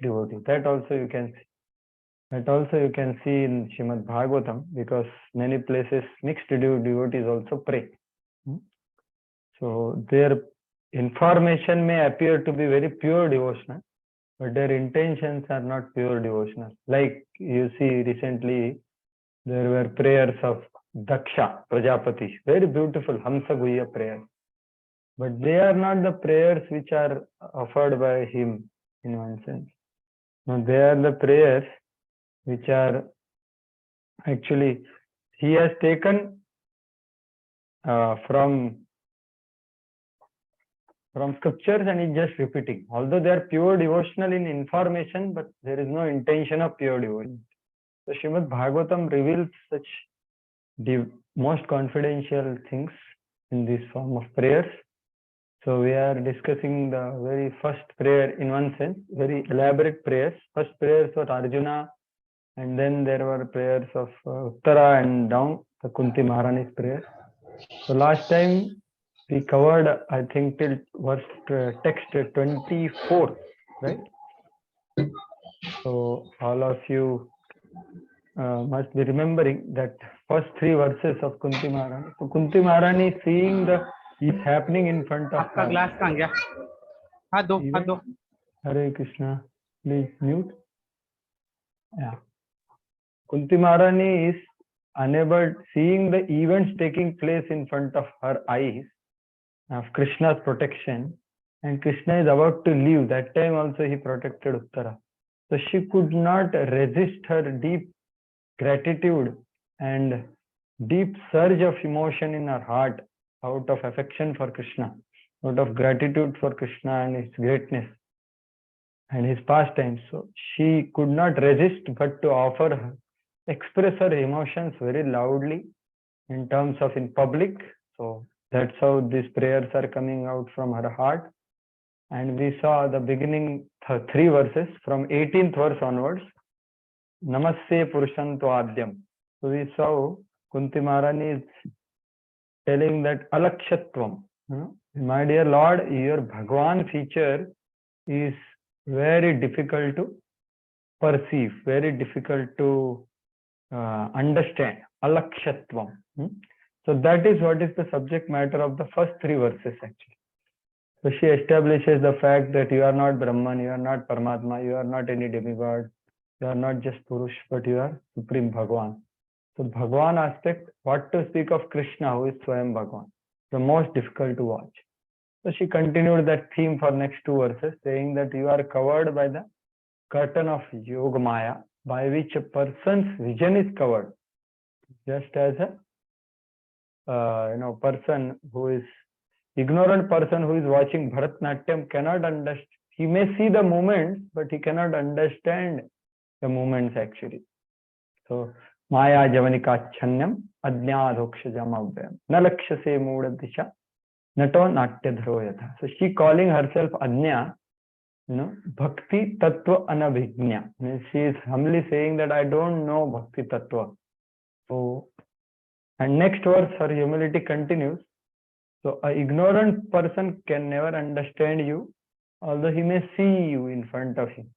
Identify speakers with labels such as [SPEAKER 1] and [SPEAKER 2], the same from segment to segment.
[SPEAKER 1] devotee. That also you can see. That also you can see in Srimad Bhagavatam, because many places mixed devotees also pray. So their information may appear to be very pure devotional, but their intentions are not pure devotional. Like you see recently, there were prayers of Daksha Prajapati, very beautiful Hamsa Guhya prayers. But they are not the prayers which are offered by him in one sense. No, they are the prayers which are actually, he has taken from scriptures and is just repeating. Although they are pure devotional in information, but there is no intention of pure devotion. So Srimad Bhagavatam reveals such most confidential things in this form of prayers. So we are discussing the very first prayer in one sense, very elaborate prayers. First prayers were Arjuna, and then there were prayers of Uttara and down, the Kunti Maharani's prayers. So last time we covered, I think, till verse text 24, right? So all of you must be remembering that first 3 verses of Kunti Maharani. So Kunti Maharani seeing the is happening in front of her.
[SPEAKER 2] Glass कहाँ गया? हाथ दो.
[SPEAKER 1] Hare Krishna, please mute. Yeah. Kunti Maharani is unable, seeing the events taking place in front of her eyes of Krishna's protection, and Krishna is about to leave. That time also he protected Uttara. So she could not resist her deep gratitude and deep surge of emotion in her heart out of affection for Krishna, out of gratitude for Krishna and his greatness and his pastimes. So she could not resist but to offer, express her emotions very loudly in terms of in public. So that's how these prayers are coming out from her heart. And we saw the beginning 3 verses from 18th verse onwards. Namaste Purushanto Adyam. So we saw Kunti Maharani is telling that alakshatvam. My dear Lord, your Bhagwan feature is very difficult to perceive, very difficult to understand. Alakshatvam. So that is what is the subject matter of the first 3 verses actually. So she establishes the fact that you are not Brahman, you are not Paramatma, you are not any demigod, you are not just Purush, but you are Supreme Bhagwan. So Bhagwan aspect, what to speak of Krishna, who is Swayam Bhagwan, the most difficult to watch. So she continued that theme for next 2 verses, saying that you are covered by the curtain of Yoga Maya, by which a person's vision is covered. Just as a person who is ignorant person who is watching Bharatnatyam cannot understand. He may see the movements, but he cannot understand the movements actually. So Maya Javanika Chanyam Adnyadhokshajamavayam Nalakshase Mudadisha Nato Natyadharo Yatha. So she calling herself Adnya, Bhakti Tattva Anabhignya. Means she is humbly saying that I don't know Bhakti Tattva. So, and next verse her humility continues. So an ignorant person can never understand you, although he may see you in front of him.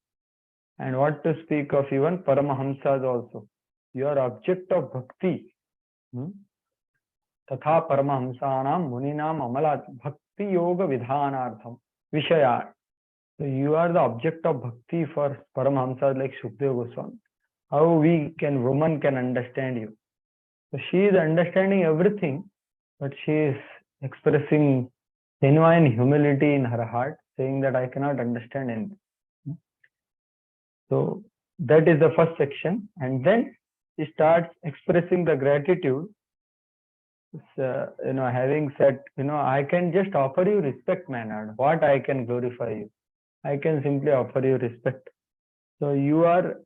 [SPEAKER 1] And what to speak of even Paramahamsas also. You are object of bhakti. Tatha Paramahamsanam Muninam Amalat Bhakti Yoga Vidhanartham Vishaya. So you are the object of bhakti for Paramahamsas like Shukdev Goswami. How woman can understand you. So she is understanding everything, but she is expressing genuine humility in her heart, saying that I cannot understand anything. So that is the first section, and then she starts expressing the gratitude. Having said, I can just offer you respect, my Lord. What I can glorify you? I can simply offer you respect. So you are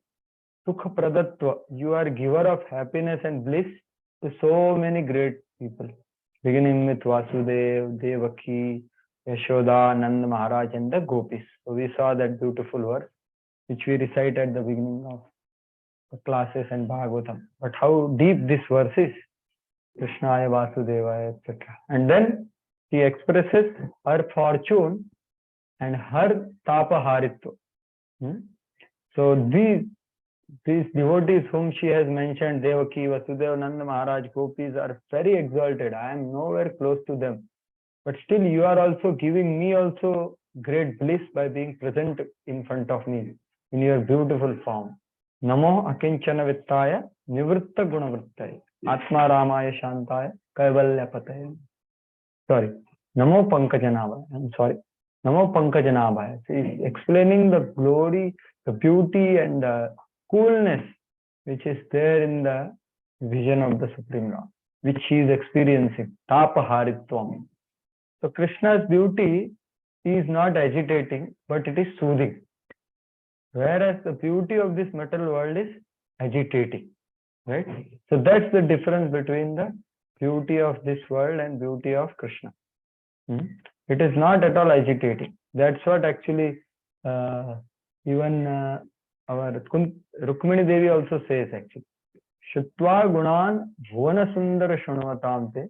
[SPEAKER 1] Sukha Pradatva. You are giver of happiness and bliss to so many great people. Beginning with Vasudev, Devaki, Yashoda, Nanda Maharaj and the Gopis. So we saw that beautiful verse which we recite at the beginning of the classes and Bhagavatam. But how deep this verse is. Krishnaya Vasudevaya, etc. And then he expresses her fortune and her tapaharitva. So these devotees whom she has mentioned, Devaki, Vasudeva, Nanda Maharaj, Gopis, are very exalted. I am nowhere close to them. But still you are also giving me also great bliss by being present in front of me in your beautiful form. Namo akinchana vittaya nivritta gunavrittaya atma ramaya shantaya kaivalya pataya. Sorry. Namo pankajanabhaya. I'm sorry. Namo pankajanabhaya. So he's explaining the glory, the beauty and the coolness which is there in the vision of the Supreme Lord, which he is experiencing. Tapaharitvam. So Krishna's beauty is not agitating, but it is soothing. Whereas the beauty of this material world is agitating. Right? So that's the difference between the beauty of this world and beauty of Krishna. It is not at all agitating. That's what actually even our Rukmini Devi also says actually. Shutva gunan bhuvana sundara shunvatamte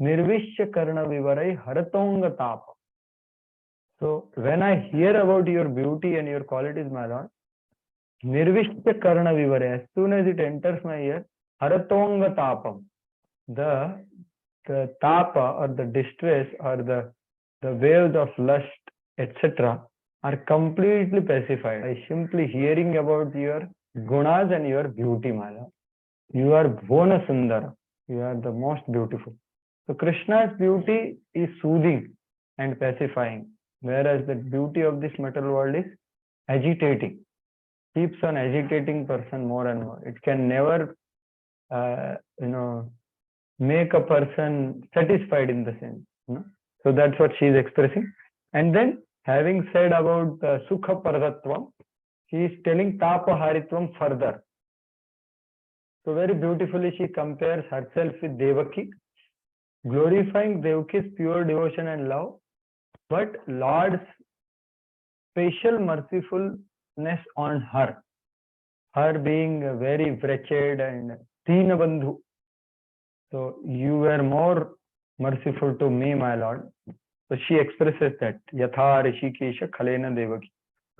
[SPEAKER 1] nirvishya karna vivarai haratonga tapa. So when I hear about your beauty and your qualities, my Lord, nirvishya karna vivarai, as soon as it enters my ear, haratonga tapam, the tapa or the distress or the waves of lust, etc., are completely pacified by simply hearing about your gunas and your beauty, my Lord. You are Bhuvana Sundara. You are the most beautiful. So Krishna's beauty is soothing and pacifying, whereas the beauty of this material world is agitating, keeps on agitating person more and more. It can never, make a person satisfied in the sense. So that's what she is expressing. And then, having said about Sukha Pardatvam, she is telling Tapaharitvam further. So very beautifully she compares herself with Devaki, glorifying Devaki's pure devotion and love, but Lord's special mercifulness on her being very wretched and Deenabandhu. So you were more merciful to me, my Lord. So she expresses that Yatha Rishikesha Khalena Devaki,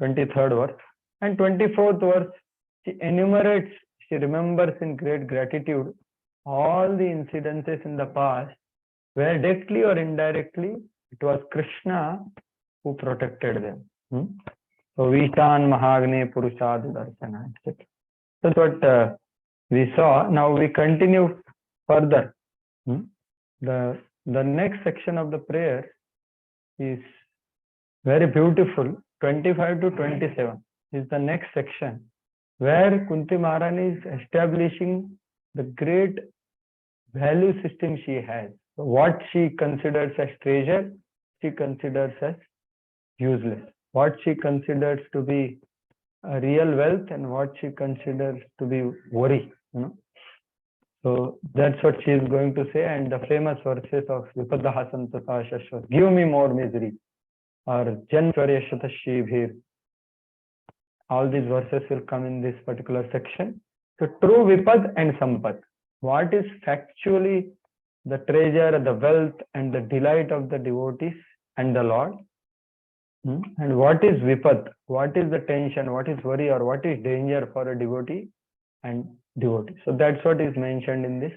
[SPEAKER 1] 23rd verse. And 24th verse, she enumerates, she remembers in great gratitude all the incidences in the past where directly or indirectly it was Krishna who protected them. So Vishan Mahagne Purushad Darsana, etc. That's what we saw. Now we continue further. The next section of the prayer is very beautiful. 25 to 27 is the next section where Kunti Maharani is establishing the great value system she has. So what she considers as treasure, she considers as useless. What she considers to be a real wealth and what she considers to be worry. So that's what she is going to say, and the famous verses of Vipadaha Santata Shashvat, give me more misery, or Janvarya Shatashibhir. All these verses will come in this particular section. So true Vipad and Sampad. What is factually the treasure, the wealth and the delight of the devotees and the Lord? And what is Vipad? What is the tension? What is worry or what is danger for a devotee and devotee? So that's what is mentioned in these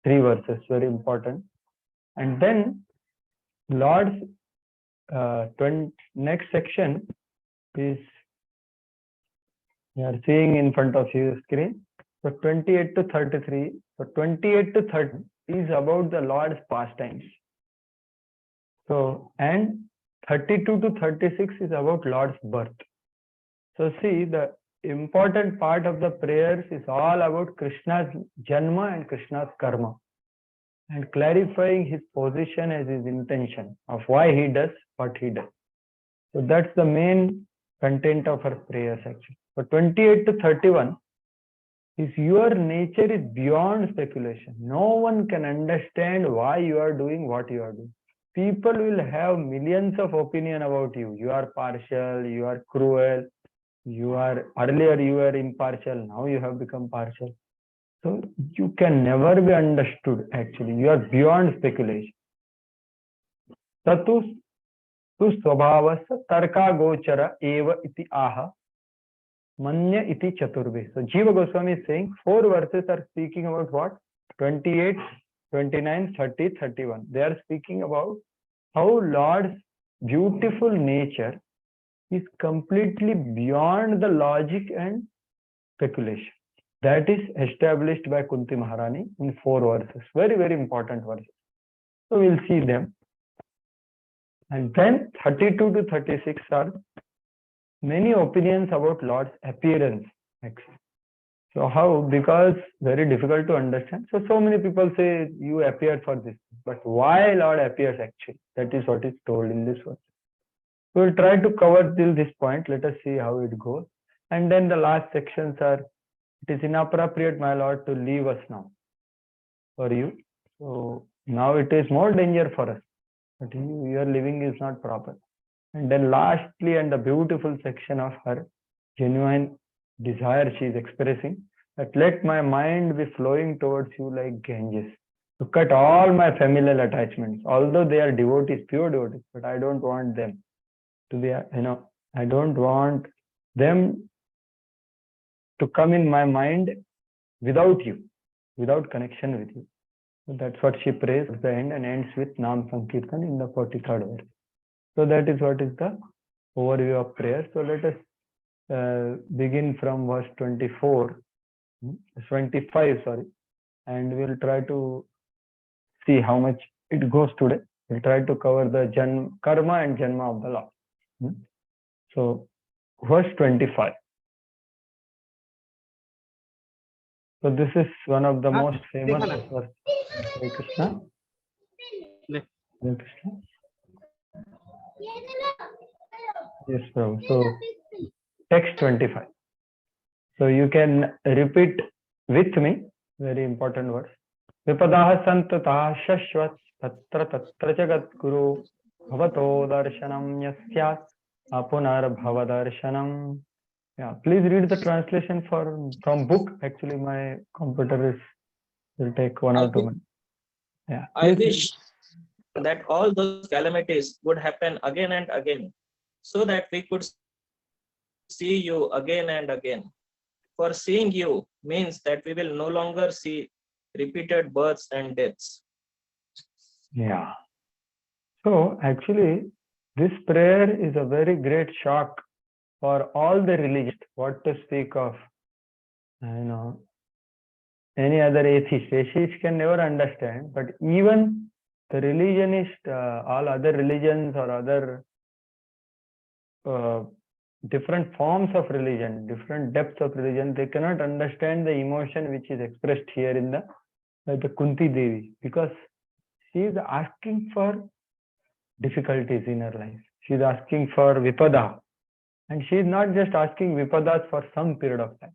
[SPEAKER 1] 3 verses, very important. And then Lord's next section is, you are seeing in front of you screen. So 28 to 33. So 28 to 30 is about the Lord's pastimes. So, and 32 to 36 is about Lord's birth. So see, the important part of the prayers is all about Krishna's Janma and Krishna's Karma, and clarifying his position as his intention of why he does what he does. So that's the main content of our prayers actually. So 28 to 31 is your nature is beyond speculation. No one can understand why you are doing what you are doing. People will have millions of opinion about you. You are partial, you are cruel, earlier you were impartial, now you have become partial. So you can never be understood actually. You are beyond speculation. Tatu tu swabhavasya tarka gochara eva iti aha Manya iti chaturve. So Jiva Goswami is saying 4 verses are speaking about what? 28, 29, 30, 31. They are speaking about how Lord's beautiful nature is completely beyond the logic and speculation. That is established by Kunti Maharani in 4 verses. Very, very important verses. So we'll see them. And then 32 to 36 are many opinions about Lord's appearance. Actually. So how? Because very difficult to understand. So many people say you appeared for this. But why Lord appears actually? That is what is told in this verse. We'll try to cover till this point. Let us see how it goes. And then the last sections are, it is inappropriate, my Lord, to leave us now for you. So now it is more danger for us. But your living is not proper. And then lastly, and the beautiful section of her genuine desire she is expressing, that let my mind be flowing towards you like Ganges, to cut all my familial attachments, although they are devotees, pure devotees, but I don't want them to be, I don't want them to come in my mind without you, without connection with you. So that's what she prays at the end and ends with Nam Sankirtan in the 43rd verse. So that is what is the overview of prayer. So let us begin from verse 25, and we'll try to see how much it goes today. We'll try to cover the karma and janma of the Lord. So verse 25. So this is one of the most famous verses. Hare Krishna. Hare Krishna. Yes, Prabhu. So text 25. So you can repeat with me. Very important verse. Vipadaha santataha shashvat tatra tatra jagat guru bhavato darshanam yasyat apunar bhava darshanam. Yeah, please read the translation from book. Actually, my computer will take 1 or 2 minutes. Yeah.
[SPEAKER 3] I wish that all those calamities would happen again and again, so that we could see you again and again. For seeing you means that we will no longer see repeated births and deaths.
[SPEAKER 1] Yeah. So actually, this prayer is a very great shock for all the religions. What to speak of, any other atheist. Atheists can never understand, but even the religionist, all other religions or other different forms of religion, different depths of religion, they cannot understand the emotion which is expressed here in the Kunti Devi, because she is asking for difficulties in her life. She is asking for vipada, and she is not just asking vipadas for some period of time.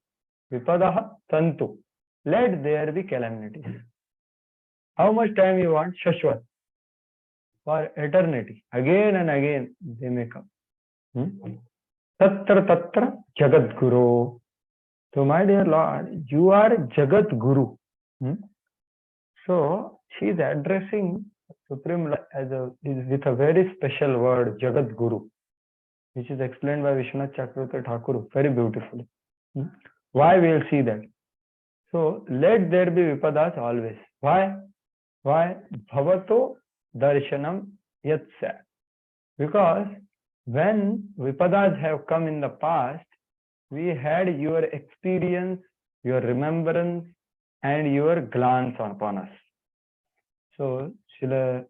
[SPEAKER 1] Vipadaha santu, let there be calamities. How much time you want? Shashvat, for eternity. Again and again they may come. Tatra tatra jagat guru. So my dear Lord, you are Jagat Guru. So she is addressing Supreme Lord with a very special word, Jagat Guru, which is explained by Vishwanath Chakravarti Thakur very beautifully. Why? We will see that. So let there be vipadas always. Why? Bhavato darshanam yatsya. Because when vipadas have come in the past, we had your experience, your remembrance, and your glance upon us. So Srila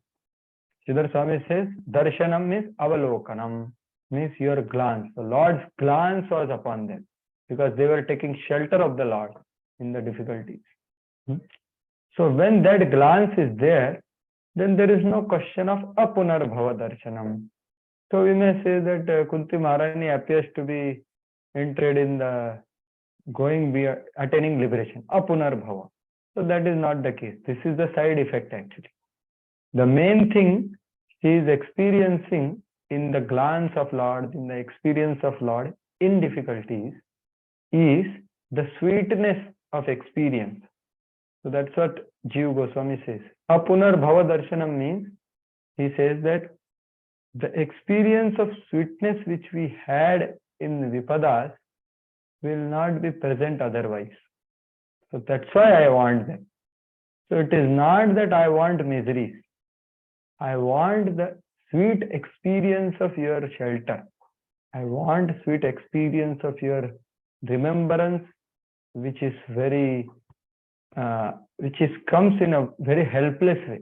[SPEAKER 1] Swami says, darshanam means avalokanam, means your glance. The Lord's glance was upon them, because they were taking shelter of the Lord in the difficulties. So when that glance is there, then there is no question of apunar bhava darshanam. So we may say that Kunti Maharani appears to be entered in the attaining liberation, apunar bhava. So that is not the case. This is the side effect actually. The main thing she is experiencing in the glance of Lord, in the experience of Lord in difficulties, is the sweetness of experience. So that's what Jiva Goswami says. Apunar bhava darshanam means, he says that the experience of sweetness which we had in Vipadas will not be present otherwise. So that's why I want them. So it is not that I want miseries. I want the sweet experience of your shelter. I want sweet experience of your remembrance, which is comes in a very helpless way.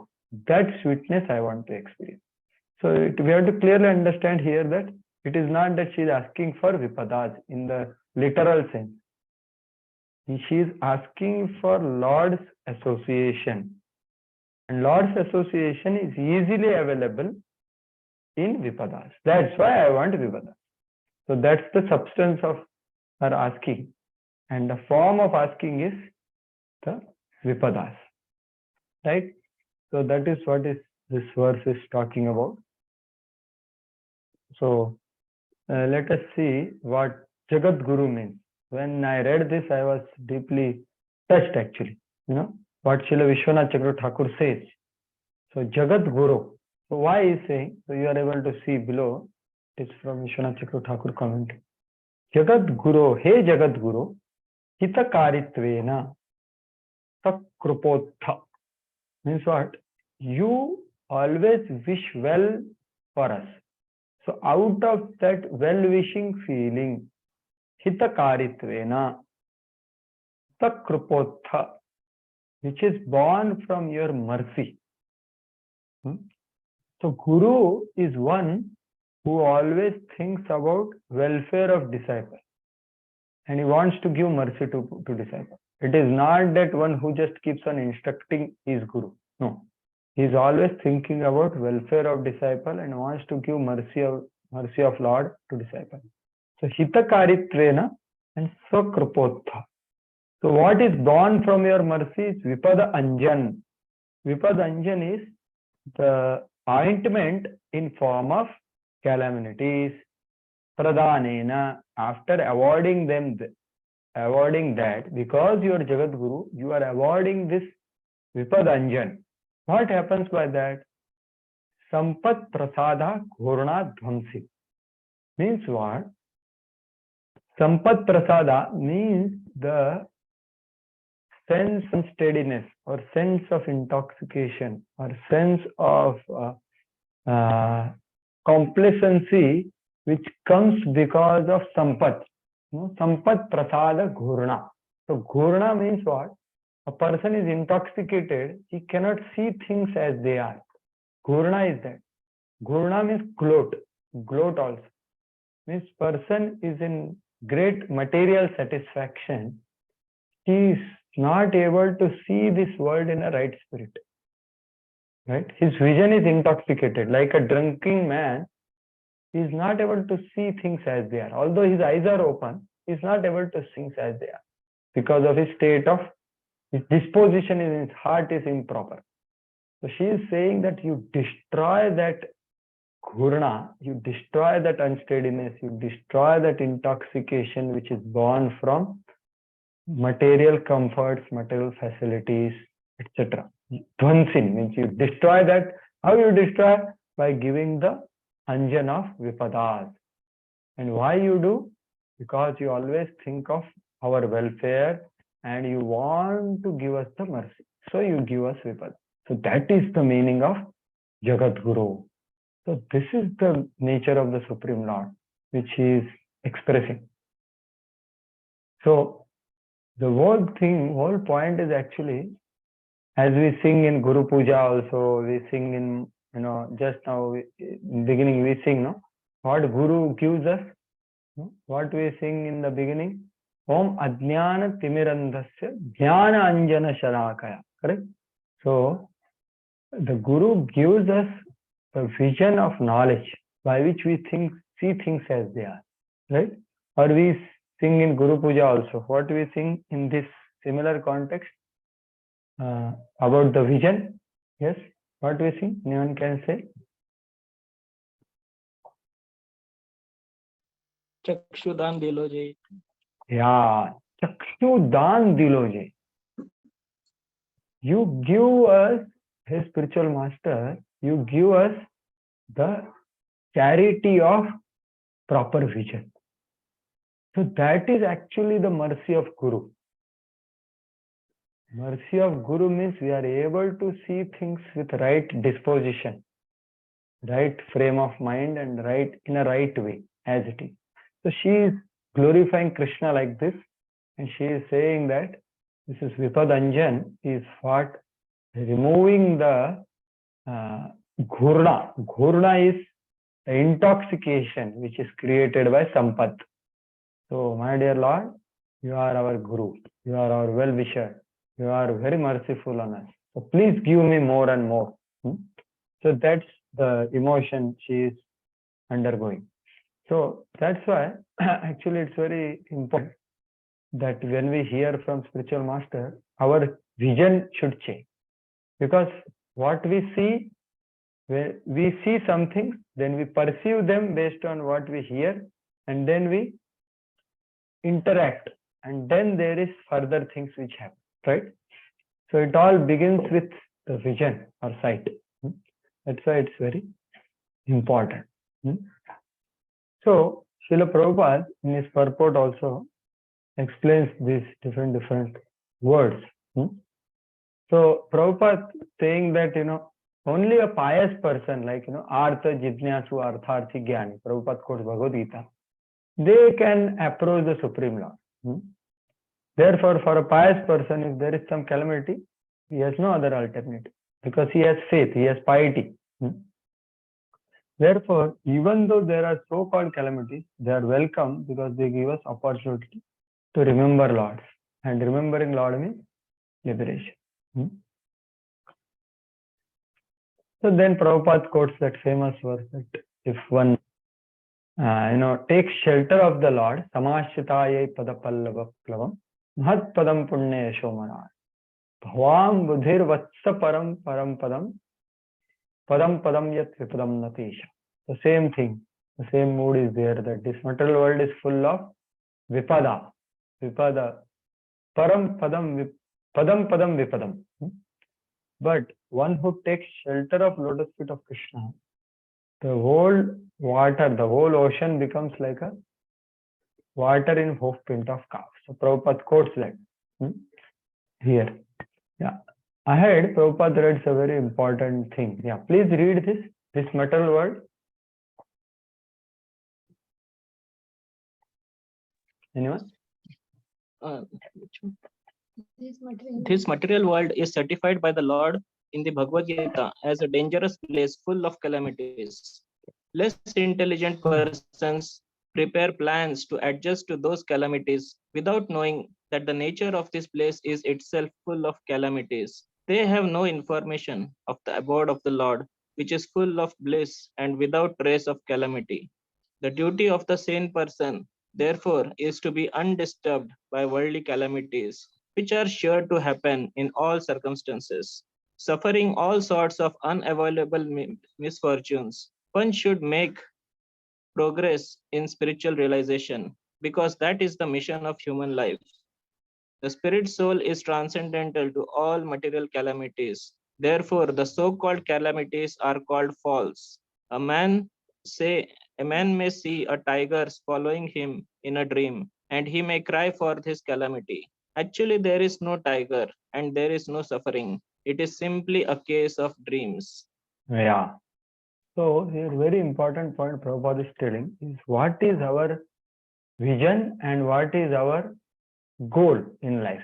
[SPEAKER 1] That sweetness I want to experience. So we have to clearly understand here that it is not that she is asking for vipadas in the literal sense. She is asking for Lord's association. And Lord's association is easily available in vipadas. That's why I want vipadas. So that's the substance of her asking. And the form of asking is the vipadas. Right? So that is what this verse is talking about. So let us see what Jagat Guru means. When I read this, I was deeply touched actually. What Srila Vishwanath Chakravarti Thakur says. So Jagat Guru. So why is saying? So you are able to see below. It's from Vishwanath Chakravarti Thakur commentary. Jagat Guru, hey Jagat Guru, hitakaaritvena sakrupotha. Means what? You always wish well for us. So out of that well-wishing feeling, hitakaaritvena sakrupotha, which is born from your mercy. So Guru is one who always thinks about welfare of disciple, and he wants to give mercy to disciple. It is not that one who just keeps on instructing his Guru. No, he is always thinking about welfare of disciple and wants to give mercy of Lord to disciple. So hitakaaritvena and sakrupotha. So what is born from your mercy is Vipada Anjan. Vipada Anjan is the ointment in form of calamities. Pradhanena, after avoiding that, because you are Jagat Guru, you are avoiding this Vipada Anjan. What happens by that? Sampat prasada ghurna dhvamsi. Means what? Sampat prasada means the sense of unsteadiness or sense of intoxication or sense of complacency which comes because of sampat. Sampat prasada ghurna. So ghurna means what? A person is intoxicated, he cannot see things as they are. Ghurna is that. Ghurna means gloat. Gloat also. Means person is in great material satisfaction. He is not able to see this world in a right spirit. Right? His vision is intoxicated. Like a drunken man, he is not able to see things as they are. Although his eyes are open, he is not able to see things as they are. Because of his state of, his disposition in his heart is improper. So she is saying that you destroy that ghurna, you destroy that unsteadiness, you destroy that intoxication which is born from material comforts, material facilities, etc. Dhvansin means you destroy that. How you destroy? By giving the anjan of vipadas. And why you do? Because you always think of our welfare and you want to give us the mercy. So you give us vipadas. So that is the meaning of Jagat Guru. So this is the nature of the Supreme Lord, which he is expressing. So the whole point is actually, as we sing in Guru Puja also, we sing in, just now, in beginning we sing, no? What Guru gives us, no? What we sing in the beginning, Om Ajnana Timirandhasya Jnana Anjana Sharakaya, correct? So, the Guru gives us the vision of knowledge by which we see things as they are, right? Or we sing in Guru Puja also. What we sing in this similar context about the vision? Yes, what we sing? Anyone can say?
[SPEAKER 3] Chakshudan dilo jai.
[SPEAKER 1] Yeah, Chakshudan dilo jai. You give us, hey spiritual master, you give us the charity of proper vision. So that is actually the mercy of Guru. Mercy of Guru means we are able to see things with right disposition, right frame of mind, and right in a right way as it is. So she is glorifying Krishna like this, and she is saying that this is Vipadanjan is what removing the ghurna. Ghurna is the intoxication which is created by sampat. So, my dear Lord, you are our Guru, you are our well-wisher, you are very merciful on us. So, please give me more and more. So, that's the emotion she is undergoing. So, that's why actually it's very important that when we hear from spiritual master, our vision should change. Because what we see, we see something, then we perceive them based on what we hear, and then we interact, and then there is further things which happen, right? So it all begins with the vision or sight. That's why it's very important. So Srila Prabhupada in his purport also explains these different words. So Prabhupada saying that, only a pious person like, Artha Jidnyasu Artharthi Jnani, Prabhupada quotes Bhagavad Gita, they can approach the Supreme Lord. Therefore, for a pious person, if there is some calamity, he has no other alternative because he has faith, he has piety. Therefore, even though there are so-called calamities, they are welcome because they give us opportunity to remember Lord. And remembering Lord means liberation. So then Prabhupada quotes that famous verse that if one takes shelter of the Lord, samashitaye padapallava klavam, mahat padam punya yashomana, bhavam budhir vatsa param padam, padam padam yat vipadam natisha. The same thing, the same mood is there, that this material world is full of vipada, param padam, padam vipadam. But one who takes shelter of lotus feet of Krishna, the whole water, the whole ocean becomes like a water in hoof print of calf. So Prabhupada quotes that here. Yeah. Ahead, Prabhupada reads a very important thing. Yeah, please read this material world. Anyone?
[SPEAKER 3] This material world is certified by the Lord in the Bhagavad Gita as a dangerous place full of calamities. Less intelligent persons prepare plans to adjust to those calamities without knowing that the nature of this place is itself full of calamities. They have no information of the abode of the Lord, which is full of bliss and without trace of calamity. The duty of the sane person, therefore, is to be undisturbed by worldly calamities, which are sure to happen in all circumstances. Suffering all sorts of unavoidable misfortunes, one should make progress in spiritual realization, because that is the mission of human life. The spirit soul is transcendental to all material calamities. Therefore, the so-called calamities are called false. A man may see a tiger following him in a dream, and he may cry for this calamity. Actually, there is no tiger and there is no suffering. It is simply a case of dreams.
[SPEAKER 1] Yeah. So here very important point Prabhupada is telling is what is our vision and what is our goal in life.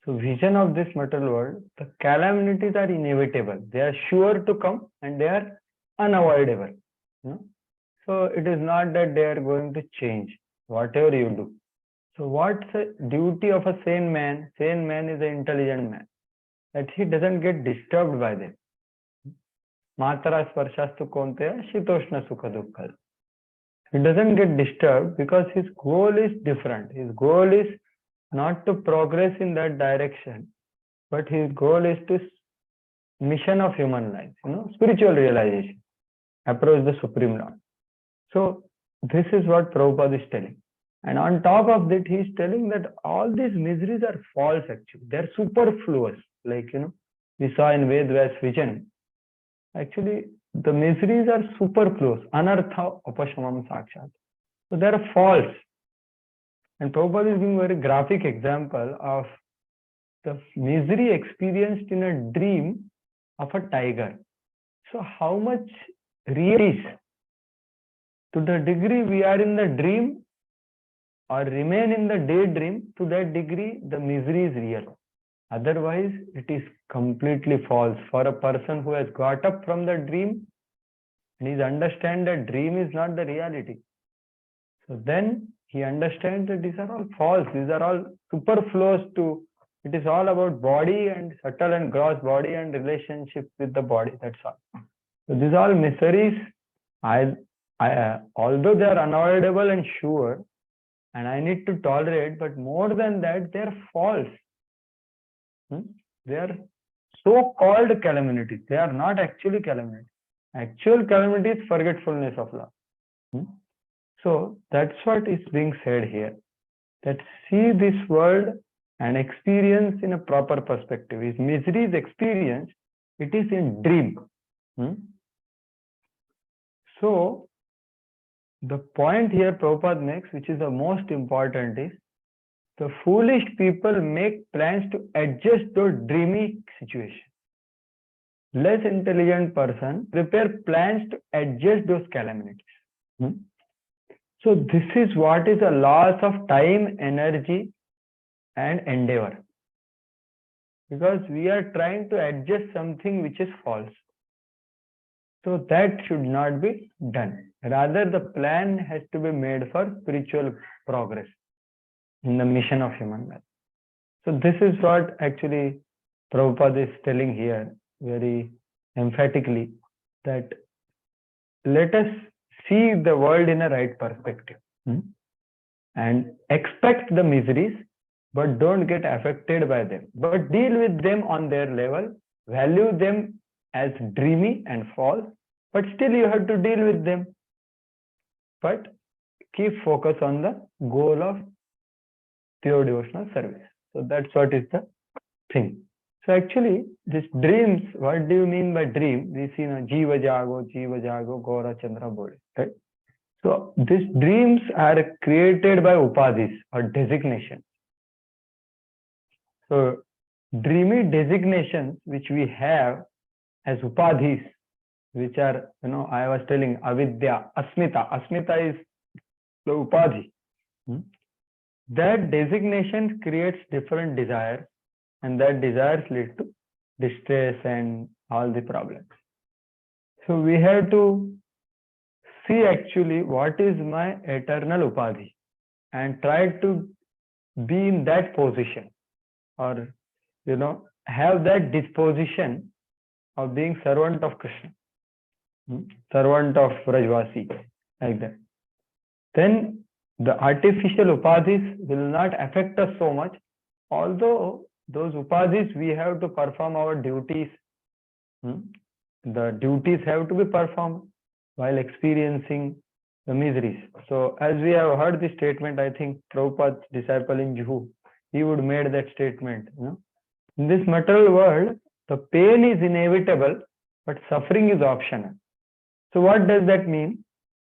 [SPEAKER 1] So vision of this material world, the calamities are inevitable. They are sure to come and they are unavoidable. So it is not that they are going to change whatever you do. So what's the duty of a sane man? Sane man is an intelligent man, that he doesn't get disturbed by them. Matra sparshastu konteya shitoshna sukha dukkha. He doesn't get disturbed because his goal is different. His goal is not to progress in that direction, but his goal is to mission of human life, spiritual realization, approach the Supreme Lord. So this is what Prabhupada is telling. And on top of that, he is telling that all these miseries are false actually. They are superfluous. Like, we saw in Vedvas vision. Actually, the miseries are superfluous. Anartha upashamam sakshat. So they are false. And Prabhupada is giving a very graphic example of the misery experienced in a dream of a tiger. So how much real is? To the degree we are in the dream or remain in the daydream, to that degree the misery is real. Otherwise, it is completely false. For a person who has got up from the dream and he understands that dream is not the reality, so then he understands that these are all false. These are all superfluous to. It is all about body and subtle and gross body and relationship with the body. That's all. So these are all miseries. Although they are unavoidable and sure, and I need to tolerate, but more than that, they are false. They are so-called calamities. They are not actually calamities. Actual calamity is forgetfulness of love. So that's what is being said here. That see this world and experience in a proper perspective. If misery is experienced, it is in dream. So the point here Prabhupada makes, which is the most important, is the foolish people make plans to adjust those dreamy situations. Less intelligent person prepare plans to adjust those calamities. So this is what is a loss of time, energy and endeavor. Because we are trying to adjust something which is false. So that should not be done. Rather, the plan has to be made for spiritual progress in the mission of human life. So this is what actually Prabhupada is telling here very emphatically, that let us see the world in a right perspective and expect the miseries, but don't get affected by them. But deal with them on their level, value them as dreamy and false, but still you have to deal with them. But keep focus on the goal of pure devotional service. So that's what is the thing. So actually, these dreams, what do you mean by dream? We see Jiva Jago, Gaura Chandra Bodhi, right? So these dreams are created by upadhis or designation. So dreamy designations which we have as upadhis, which are, I was telling avidya, asmita. Asmita is the upadhi. That designation creates different desires, and that desires lead to distress and all the problems. So we have to see actually what is my eternal upadhi and try to be in that position, or have that disposition of being servant of Krishna, servant of Vrajvasi, like that. Then the artificial upadhis will not affect us so much, although those upadhis we have to perform our duties. The duties have to be performed while experiencing the miseries. So as we have heard this statement, I think Prabhupada's disciple in Juhu, he would made that statement. In this material world, the pain is inevitable, but suffering is optional. So what does that mean?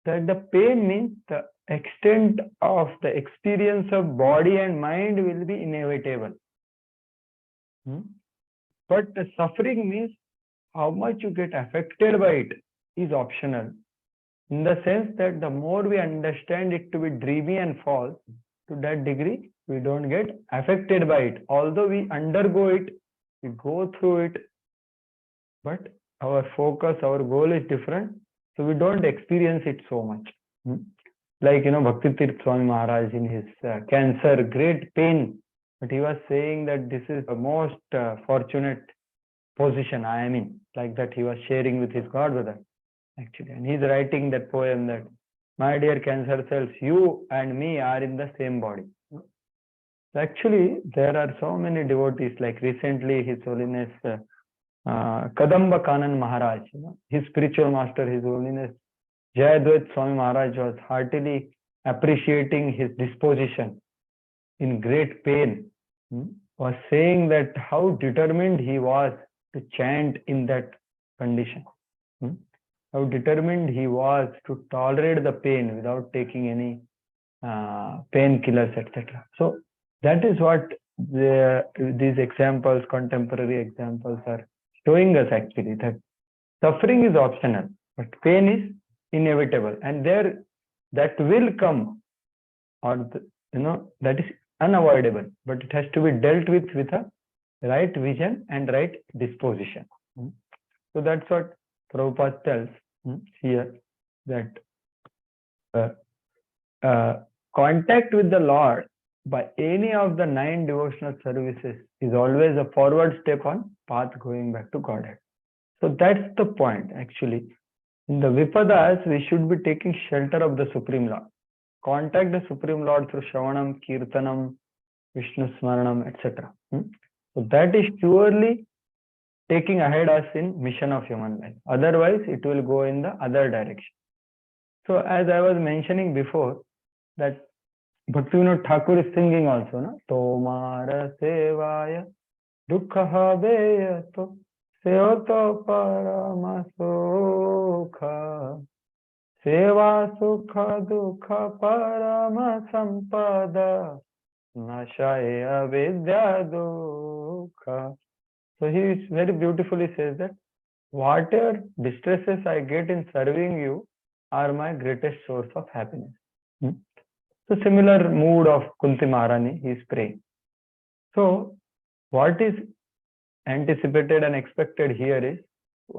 [SPEAKER 1] That the pain means the extent of the experience of body and mind will be inevitable. But the suffering means how much you get affected by it is optional. In the sense that the more we understand it to be dreamy and false, to that degree, we don't get affected by it. Although we undergo it, we go through it, but our focus, our goal is different. So we don't experience it so much. Like, Bhaktivedanta Swami Maharaj in his cancer, great pain, but he was saying that this is the most fortunate position I am in. Like that he was sharing with his godbrother, actually. And he's writing that poem that, my dear cancer cells, you and me are in the same body. Actually, there are so many devotees, like recently His Holiness Kadamba Kanan Maharaj, his spiritual master, His Holiness Jayadvaita Swami Maharaj was heartily appreciating his disposition in great pain, was saying that how determined he was to chant in that condition, how determined he was to tolerate the pain without taking any painkillers, etc. So that is what these examples, contemporary examples, are showing us actually, that suffering is optional, but pain is inevitable, and that will come, or that is unavoidable, but it has to be dealt with a right vision and right disposition. So that's what Prabhupada tells here, that contact with the Lord by any of the 9 devotional services is always a forward step on path going back to Godhead. So that's the point actually. In the Vipadas, we should be taking shelter of the Supreme Lord. Contact the Supreme Lord through Shravanam, Kirtanam, Vishnu Smaranam, etc. So that is surely taking ahead us in mission of human life. Otherwise, it will go in the other direction. So as I was mentioning before, that Bhaktivinoda Thakur is singing also, no? Tomara sevaya dukha beya to seoto parama sukha seva sukha dukha parama sampada nashaya vidya dukha. So he very beautifully says that whatever distresses I get in serving you are my greatest source of happiness. So similar mood of Kunti Maharani, he is praying. So what is anticipated and expected here is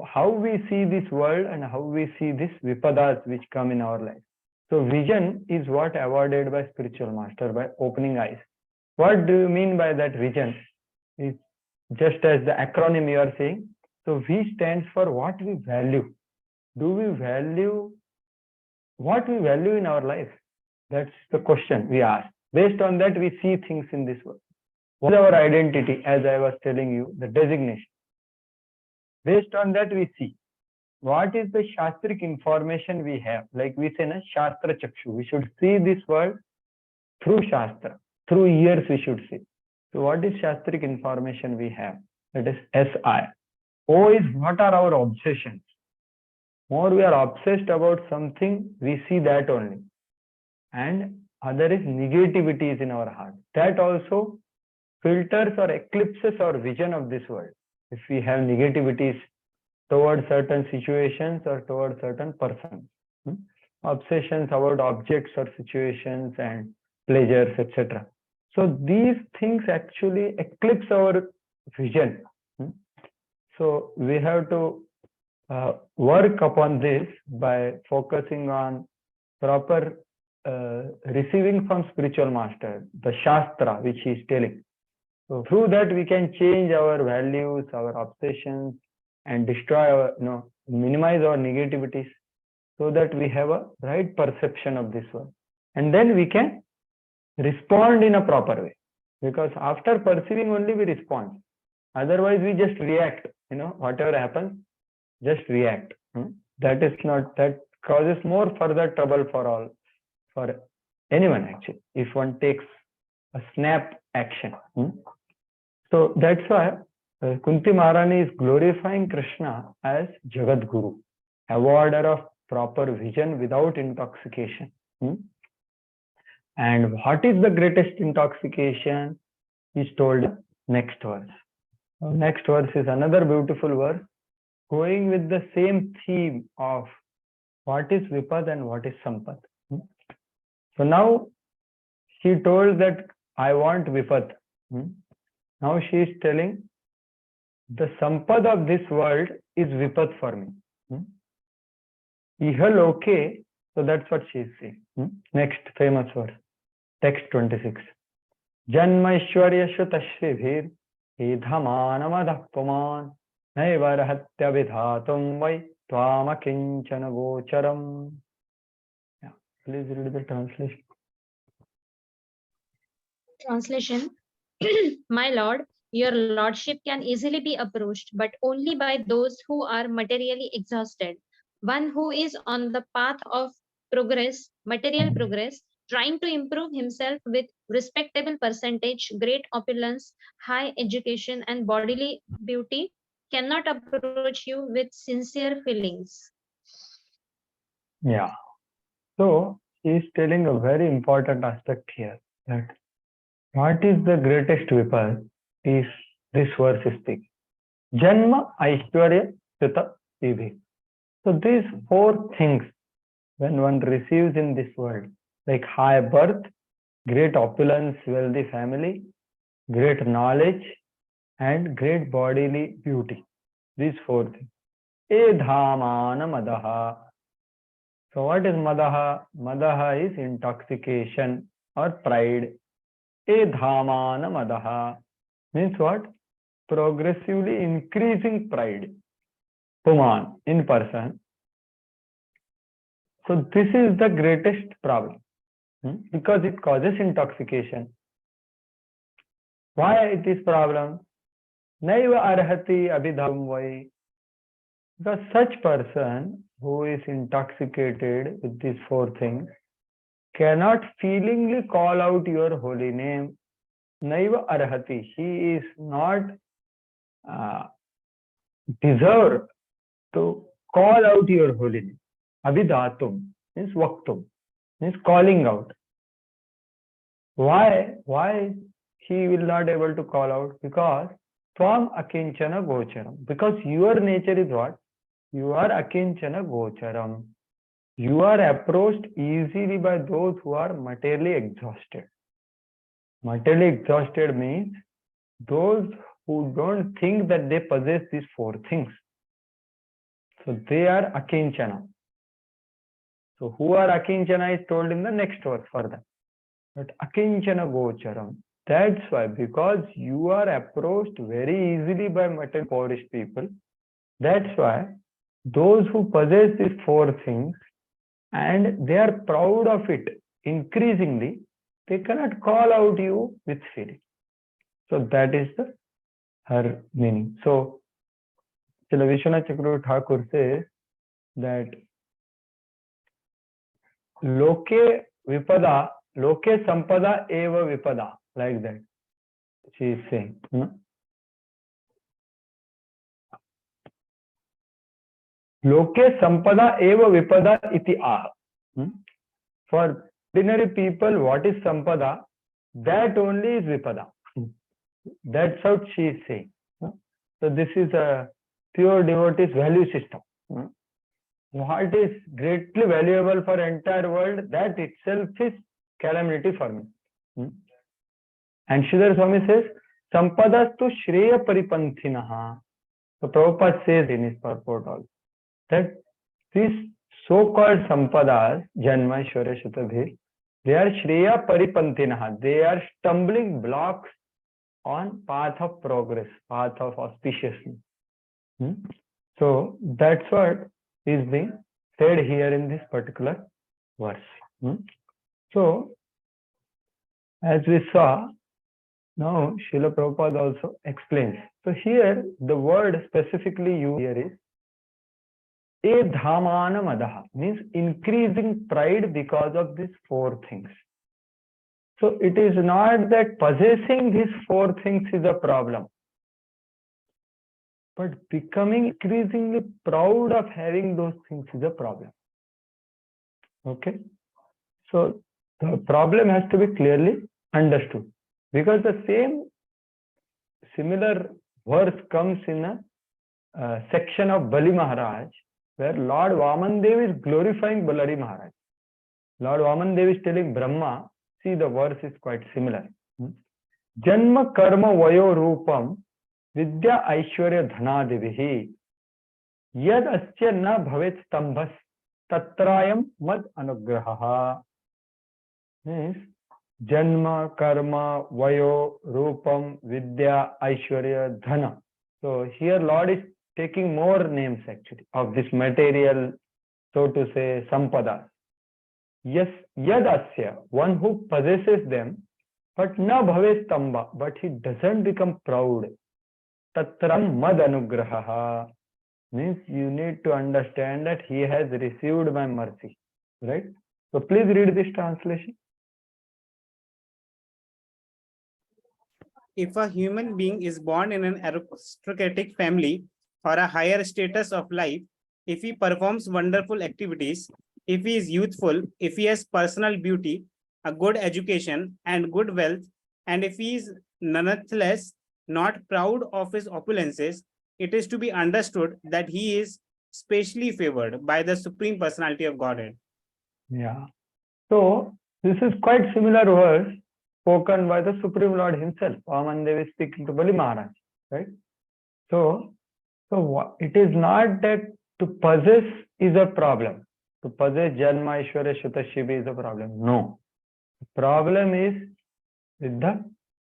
[SPEAKER 1] how we see this world and how we see these vipadas which come in our life. So vision is what awarded by spiritual master, by opening eyes. What do you mean by that vision? Is just as the acronym you are saying. So V stands for what we value. Do we value what we value in our life? That's the question we ask. Based on that, we see things in this world. What is our identity? As I was telling you, the designation. Based on that, we see what is the Shastric information we have. Like we say, na, Shastra Chakshu. We should see this world through Shastra. Through ears, we should see. So what is Shastric information we have? That is SI. O is what are our obsessions. More we are obsessed about something, we see that only. And other is negativities in our heart. That also filters or eclipses our vision of this world. If we have negativities towards certain situations or towards certain persons. Obsessions about objects or situations and pleasures, etc. So these things actually eclipse our vision. So we have to work upon this by focusing on proper receiving from spiritual master, the Shastra which he is telling. So through that we can change our values, our obsessions, and destroy our, minimize our negativities, so that we have a right perception of this world. And then we can respond in a proper way. Because after perceiving only we respond. Otherwise we just react, whatever happens, just react. That is not, that causes more further trouble for anyone actually, if one takes a snap action. So that's why Kunti Maharani is glorifying Krishna as Jagat Guru, awarder of proper vision without intoxication. And what is the greatest intoxication is told in next verse. Next verse is another beautiful verse, going with the same theme of what is Vipad and what is Sampad. So now she told that I want Vipad. Now she is telling the Sampad of this world is Vipad for me. Iha loke, so that's what she is saying. Next famous verse, text 26. Janmaishwarya Shutashvibhir Idhamanam Adhapuman Naivarhatya Vidhatum Vai Tvama Kinchana Gocharam. Yeah, please read the translation.
[SPEAKER 4] Translation. My Lord, your lordship can easily be approached, but only by those who are materially exhausted. One who is on the path of progress, material progress, trying to improve himself with respectable percentage, great opulence, high education, and bodily beauty, cannot approach you with sincere feelings.
[SPEAKER 1] Yeah. So he is telling a very important aspect here, that what is the greatest weapon is this verse is speaking. Janma, Aishwarya, Sita, Siddhi. So these four things, when one receives in this world, like high birth, great opulence, wealthy family, great knowledge, and great bodily beauty. These four things. Edhamana madaha. So what is madaha? Madaha is intoxication or pride. Edhamana madaha means what? Progressively increasing pride. Puman, in person. So this is the greatest problem, because it causes intoxication. Why it is problem? Naiva arhati abhidham vai. Because such person who is intoxicated with these four things cannot feelingly call out your holy name. Naiva arhati. He is not deserved to call out your holy name. Abhidatum means vaktum, means calling out. Why? Why he will not able to call out? Because from akinchana gocharam. Because your nature is what? You are akinchana gocharam. You are approached easily by those who are materially exhausted. Materially exhausted means those who don't think that they possess these four things. So they are akinchana. So who are akinchana is told in the next verse further. But akinchana gocharam. That's why, because you are approached very easily by material poorish people. That's why those who possess these four things and they are proud of it increasingly, they cannot call out you with feeling. So that is her meaning. So Srila Vishwanath Chakravarti Thakur says that Loke vipada, Loke sampada eva vipada, like that. She is saying. Loke sampada eva vipada iti ah. For ordinary people, what is sampada? That only is vipada. That's how she is saying. So this is a pure devotee's value system. What is greatly valuable for entire world, that itself is calamity for me. And Sridhar Swami says, Sampadastu Shreya Paripanthinaha. So Prabhupada says in his purport also that these so-called Sampadas, Janma, Aishwarya, Shutabhir, they are Shreya Paripanthinaha. They are stumbling blocks on path of progress, path of auspiciousness. So that's what is being said here in this particular verse. So as we saw, now Srila Prabhupada also explains. So here the word specifically used here is Edhamana madaha, means increasing pride because of these four things. So it is not that possessing these four things is a problem, but becoming increasingly proud of having those things is a problem. Okay? So the problem has to be clearly understood, because the same similar verse comes in a section of Bali Maharaj, where Lord Vamandev is glorifying Balari Maharaj. Lord Vamandev is telling Brahma, see, the verse is quite similar. Janma karma vayo rupam vidya aishwarya dhanadivihi yad asya na bhavet stambhas tatrayam mad anugraha. Means Janma, karma, vayo, rupam, vidya, aishwarya, dhana. So here Lord is taking more names actually of this material, so to say, sampada. Yes, yadasya, one who possesses them, but na bhave stamba, but he doesn't become proud. Tatram mad anugraha, means you need to understand that he has received my mercy, right? So please read this translation.
[SPEAKER 2] If a human being is born in an aristocratic family or a higher status of life, if he performs wonderful activities, if he is youthful, if he has personal beauty, a good education, and good wealth, and if he is nonetheless not proud of his opulences, it is to be understood that he is specially favored by the Supreme Personality of Godhead.
[SPEAKER 1] Yeah. So this is quite similar verse spoken by the Supreme Lord himself. Vaman Dev is speaking to Bali Maharaj, right? So it is not that to possess is a problem. To possess Janma, Ishvara, Shuta, Shiva is a problem. No. The problem is with the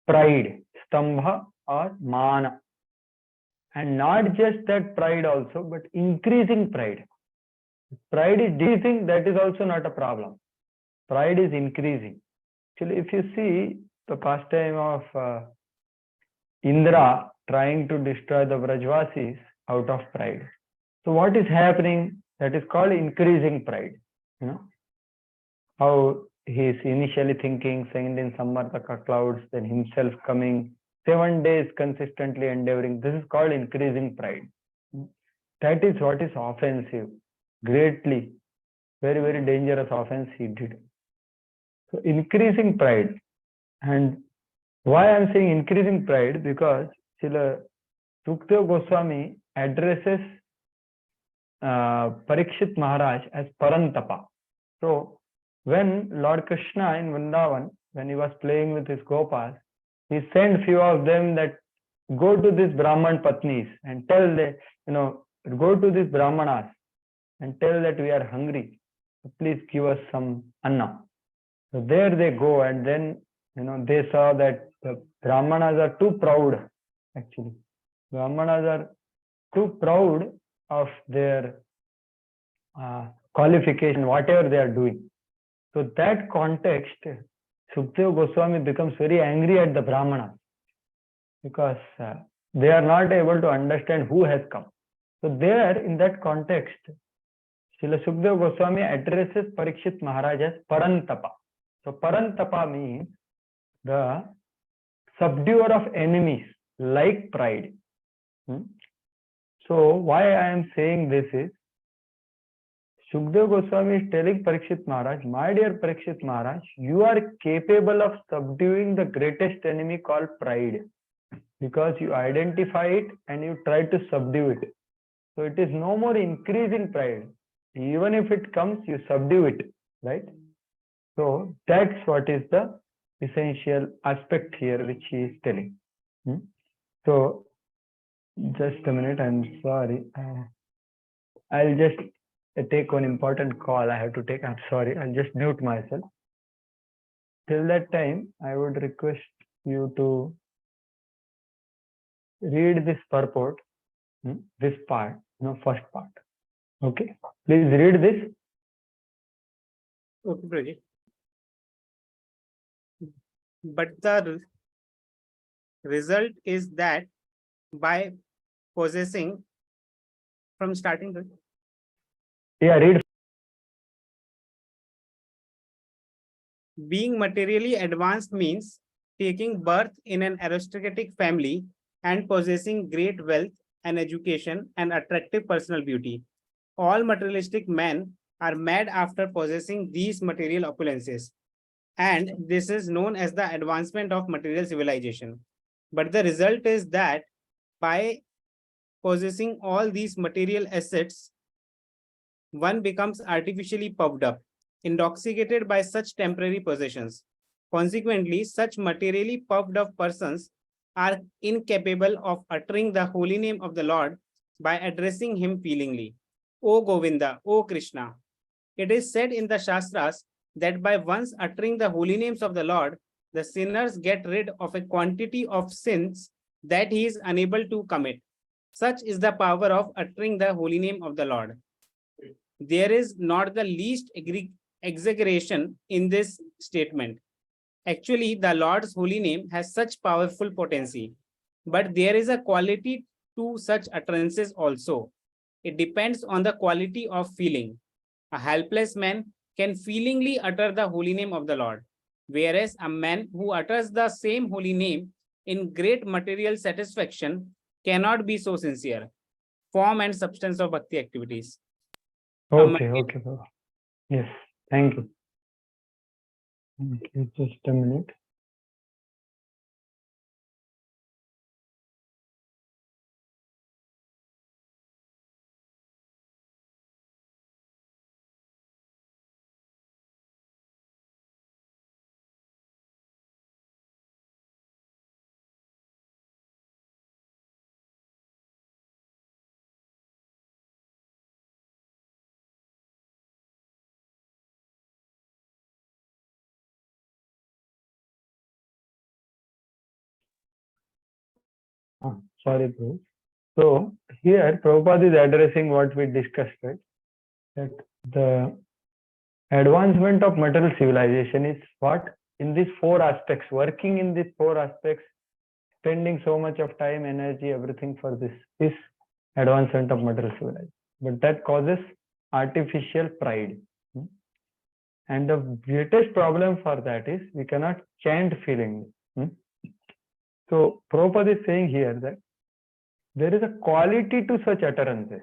[SPEAKER 1] pride, Stambha or Mana. And not just that pride also, but increasing pride. Pride is decreasing, that is also not a problem. Pride is increasing. Actually, if you see the pastime of Indra trying to destroy the Vrajvasis out of pride. So what is happening? That is called increasing pride. You know how he is initially thinking, sent in Samartaka clouds, then himself coming 7 days consistently endeavoring. This is called increasing pride. That is what is offensive, greatly, very, very dangerous offense he did. So increasing pride. And why I am saying increasing pride? Because Srila Sukadeva Goswami addresses Parikshit Maharaj as Parantapa. So when Lord Krishna in Vrindavan, when he was playing with his Gopas, he sent few of them that go to these Brahman Patnis and tell them, go to these Brahmanas and tell that we are hungry. So please give us some anna. So there they go, and then they saw that the Brahmanas are too proud. Actually, Brahmanas are too proud of their qualification, whatever they are doing. So that context, Sukadeva Goswami becomes very angry at the Brahmanas because they are not able to understand who has come. So there, in that context, Srila Sukadeva Goswami addresses Parikshit Maharaj as Parantapa. So Parantapa means the subduer of enemies, like pride. So why I am saying this is, Sukadeva Goswami is telling Parikshit Maharaj, my dear Parikshit Maharaj, you are capable of subduing the greatest enemy called pride, because you identify it and you try to subdue it. So it is no more increasing pride. Even if it comes, you subdue it, right? So that's what is the essential aspect here which he is telling. So just a minute, I'm sorry. I'll just take one important call I have to take. I'm sorry, I'll just mute myself. Till that time, I would request you to read this purport, this part, first part. Okay, please read this.
[SPEAKER 2] Okay, Prabhuji. But the result is that by possessing, from starting,
[SPEAKER 1] Yeah, read.
[SPEAKER 2] Being materially advanced means taking birth in an aristocratic family and possessing great wealth and education and attractive personal beauty. All materialistic men are mad after possessing these material opulences, and this is known as the advancement of material civilization. But the result is that by possessing all these material assets, one becomes artificially puffed up, intoxicated by such temporary possessions. Consequently, such materially puffed up persons are incapable of uttering the holy name of the Lord by addressing him feelingly. O Govinda, O Krishna. It is said in the Shastras that by once uttering the holy names of the Lord, the sinners get rid of a quantity of sins that he is unable to commit. Such is the power of uttering the holy name of the Lord. There is not the least exaggeration in this statement. Actually, the Lord's holy name has such powerful potency, but there is a quality to such utterances also. It depends on the quality of feeling. A helpless man can feelingly utter the holy name of the Lord, whereas a man who utters the same holy name in great material satisfaction cannot be so sincere. Form and substance of bhakti activities.
[SPEAKER 1] Okay. Yes, thank you. Okay, just a minute. Sorry, Prabhu. So here Prabhupada is addressing what we discussed, right? That the advancement of material civilization is what? In these four aspects, working in these four aspects, spending so much of time, energy, everything for this is advancement of material civilization. But that causes artificial pride. And the greatest problem for that is we cannot chant feelings. So Prabhupada is saying here that there is a quality to such utterances.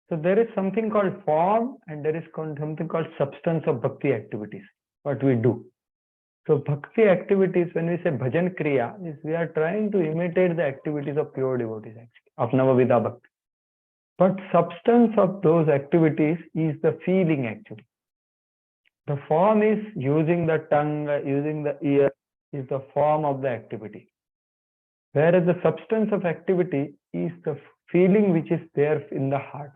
[SPEAKER 1] So there is something called form and there is something called substance of bhakti activities, what we do. So bhakti activities, when we say bhajan kriya, is we are trying to imitate the activities of pure devotees, actually, of Navavidha Bhakti. But substance of those activities is the feeling, actually. The form is using the tongue, using the ear, is the form of the activity. Whereas the substance of activity is the feeling which is there in the heart.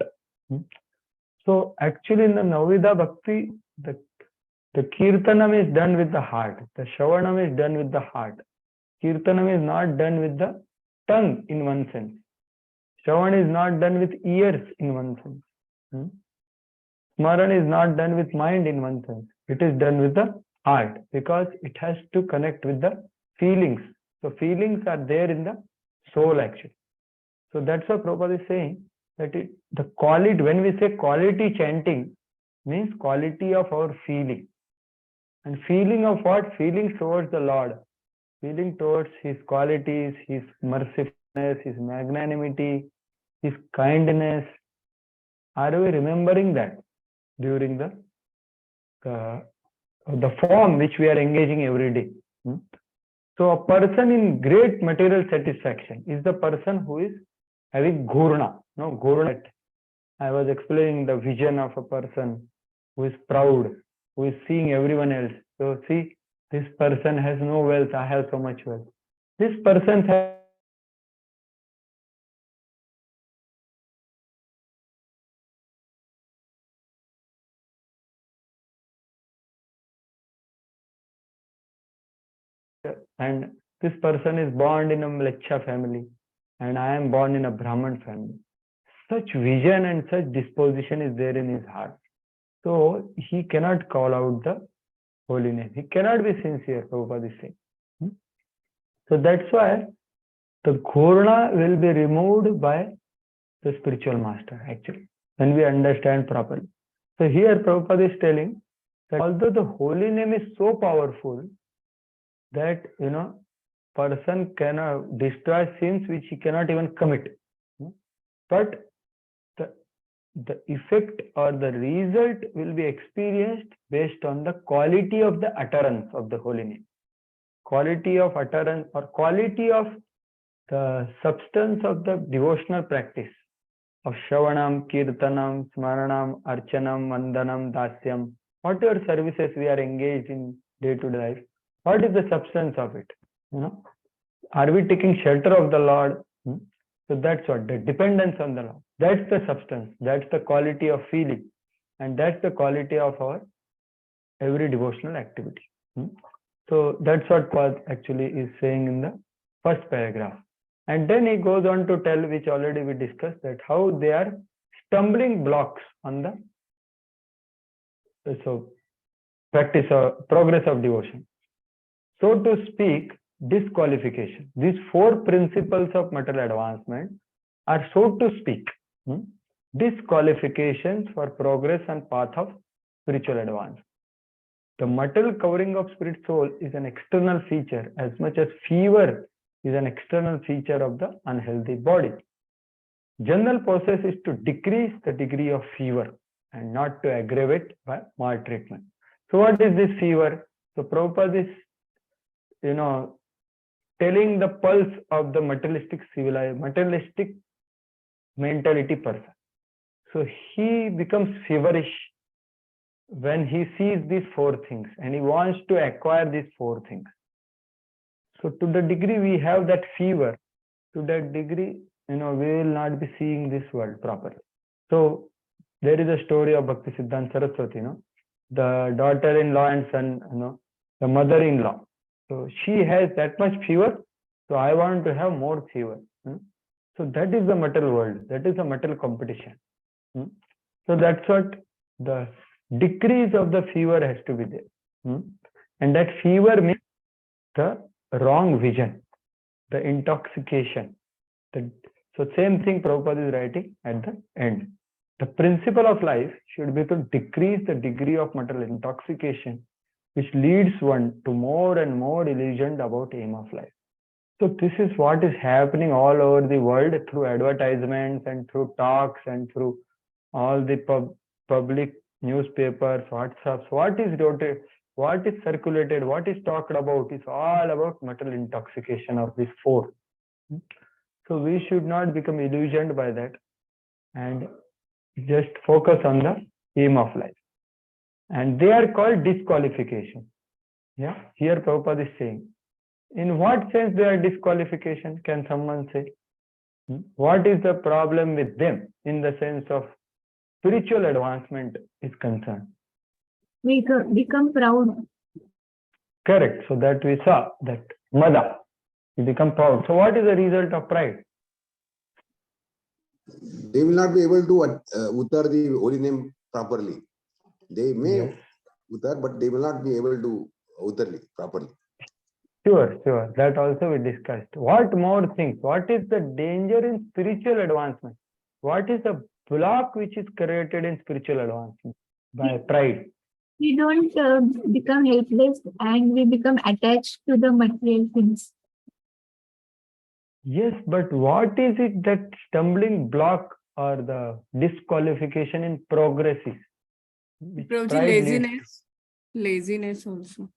[SPEAKER 1] So actually in the Navavidha Bhakti, the Kirtanam is done with the heart. The Shravanam is done with the heart. Kirtanam is not done with the tongue in one sense. Shravan is not done with ears in one sense. Smaran is not done with mind in one sense. It is done with the heart because it has to connect with the feelings. So feelings are there in the soul actually. So that's what Prabhupada is saying, that the quality, when we say quality chanting, means quality of our feeling. And feeling of what? Feeling towards the Lord. Feeling towards His qualities, His mercifulness, His magnanimity, His kindness. Are we remembering that during the form which we are engaging every day? So a person in great material satisfaction is the person who is having ghurna. No, ghurna. I was explaining the vision of a person who is proud, who is seeing everyone else. So see, this person has no wealth, I have so much wealth. This person has and this person is born in a Mlecha family and I am born in a Brahman family. Such vision and such disposition is there in his heart. So he cannot call out the holy name. He cannot be sincere, Prabhupada is saying. So that's why the ghurna will be removed by the spiritual master actually, when we understand properly. So here Prabhupada is telling that although the holy name is so powerful that, person cannot destroy sins which he cannot even commit. But the effect or the result will be experienced based on the quality of the utterance of the holy name. Quality of utterance or quality of the substance of the devotional practice of Shravanam, Kirtanam, Smaranam, Archanam, Vandanam, Dasyam, whatever services we are engaged in day-to-day life, what is the substance of it? Are we taking shelter of the Lord? So that's what, the dependence on the Lord. That's the substance. That's the quality of feeling. And that's the quality of our every devotional activity. So that's what Pad actually is saying in the first paragraph. And then he goes on to tell, which already we discussed, that how they are stumbling blocks on the practice or progress of devotion. So to speak, disqualification. These four principles of material advancement are, so to speak, disqualifications for progress and path of spiritual advance. The material covering of spirit soul is an external feature as much as fever is an external feature of the unhealthy body. General process is to decrease the degree of fever and not to aggravate by maltreatment. So what is this fever? So Prabhupada is, telling the pulse of the materialistic civilized, materialistic mentality person. So he becomes feverish when he sees these four things and he wants to acquire these four things. So to the degree we have that fever, to that degree, we will not be seeing this world properly. So there is a story of Bhaktivedanta Saraswati, the daughter-in-law and son, the mother-in-law. So she has that much fever, so I want to have more fever. So that is the material world, that is the material competition. So that's what the decrease of the fever has to be there. And that fever means the wrong vision, the intoxication. So same thing Prabhupada is writing at the end. The principle of life should be to decrease the degree of material intoxication, which leads one to more and more illusioned about aim of life. So this is what is happening all over the world through advertisements and through talks and through all the public newspapers, WhatsApps. What is noted, what is circulated, what is talked about is all about material intoxication of these four. So we should not become illusioned by that and just focus on the aim of life. And they are called disqualification. Yeah, here Prabhupada is saying. In what sense they are disqualification? Can someone say? What is the problem with them in the sense of spiritual advancement is concerned?
[SPEAKER 4] We become proud.
[SPEAKER 1] Correct. So that we saw that Mada, you become proud. So what is the result of pride?
[SPEAKER 5] They will not be able to utter the holy name properly. They may utter, but they will not be able to utter it properly.
[SPEAKER 1] Sure. That also we discussed. What more things? What is the danger in spiritual advancement? What is the block which is created in spiritual advancement by pride?
[SPEAKER 4] We don't become helpless and we become attached to the material things.
[SPEAKER 1] Yes, but what is it that stumbling block or the disqualification in progress is?
[SPEAKER 6] Laziness also.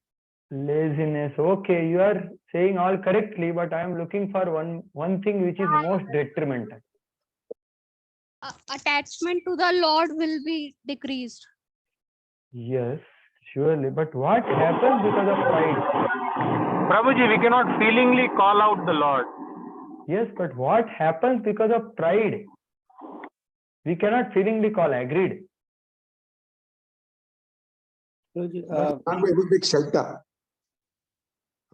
[SPEAKER 1] Laziness. Okay, you are saying all correctly, but I am looking for one thing which is most detrimental.
[SPEAKER 7] Attachment to the Lord will be decreased.
[SPEAKER 1] Yes, surely. But what happens because of pride?
[SPEAKER 2] Prabhuji, we cannot feelingly call out the Lord.
[SPEAKER 1] Yes, but what happens because of pride? We cannot feelingly call. Agreed.
[SPEAKER 5] Not be able to take shelter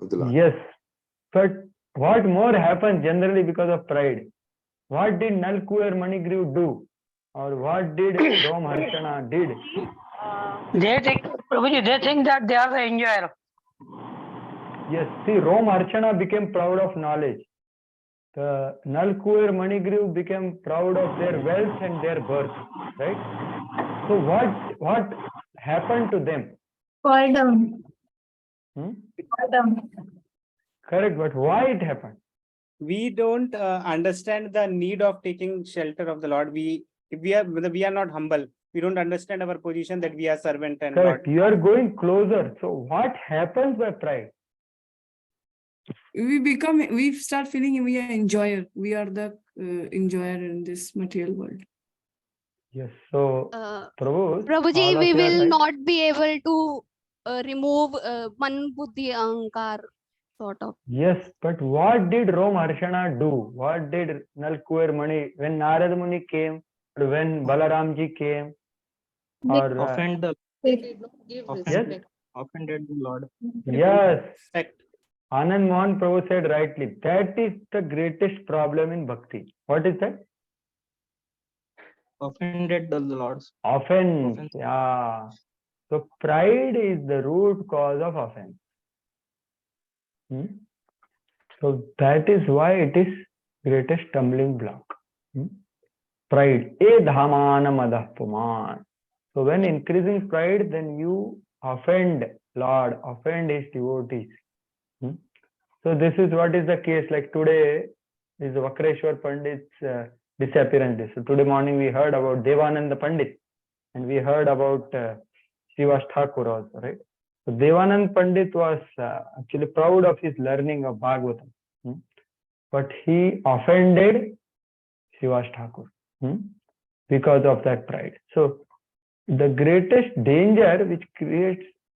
[SPEAKER 5] of the Lord.
[SPEAKER 1] Yes, but what more happens generally because of pride? What did Nalkuer Manigriv do? Or what did Rom Harshana did?
[SPEAKER 8] They think that they are the enjoyer.
[SPEAKER 1] Yes, see, Rom Harshana became proud of knowledge. The Nalkuer Manigriv became proud of their wealth and their birth, right? So what happened to them?
[SPEAKER 4] Fall down.
[SPEAKER 1] Fall
[SPEAKER 4] down.
[SPEAKER 1] Correct, but why it happened?
[SPEAKER 2] We don't understand the need of taking shelter of the Lord. We are not humble. We don't understand our position that we are servant and
[SPEAKER 1] Correct.
[SPEAKER 2] Lord.
[SPEAKER 1] You are going closer. So what happens by pride?
[SPEAKER 6] We start feeling we are enjoyer. We are the enjoyer in this material world.
[SPEAKER 1] Yes. So
[SPEAKER 7] Prabhuji, we will not be able to remove man, buddhi, ahankar sort of.
[SPEAKER 1] Yes, but what did Rom Harshana do? What did Nalkuer Mani when Narad Muni came, or when Balaramji came? Or
[SPEAKER 3] Offended the Lord.
[SPEAKER 1] Yes.
[SPEAKER 2] Respect.
[SPEAKER 1] Anand Mohan Prabhu said rightly, that is the greatest problem in bhakti. What is that?
[SPEAKER 3] Offended the Lord.
[SPEAKER 1] Offense. Yeah. So pride is the root cause of offense. So that is why it is greatest stumbling block. Pride. E dhamana madah puman. So when increasing pride, then you offend Lord, offend his devotees. So this is what is the case. Like today is Vakreshwar Pandit's disappearance. So today morning we heard about Devananda Pandit. And we heard about Srivas Thakur also, right? So Devanand Pandit was actually proud of his learning of Bhagavatam, but he offended Srivas Thakur because of that pride. So the greatest danger which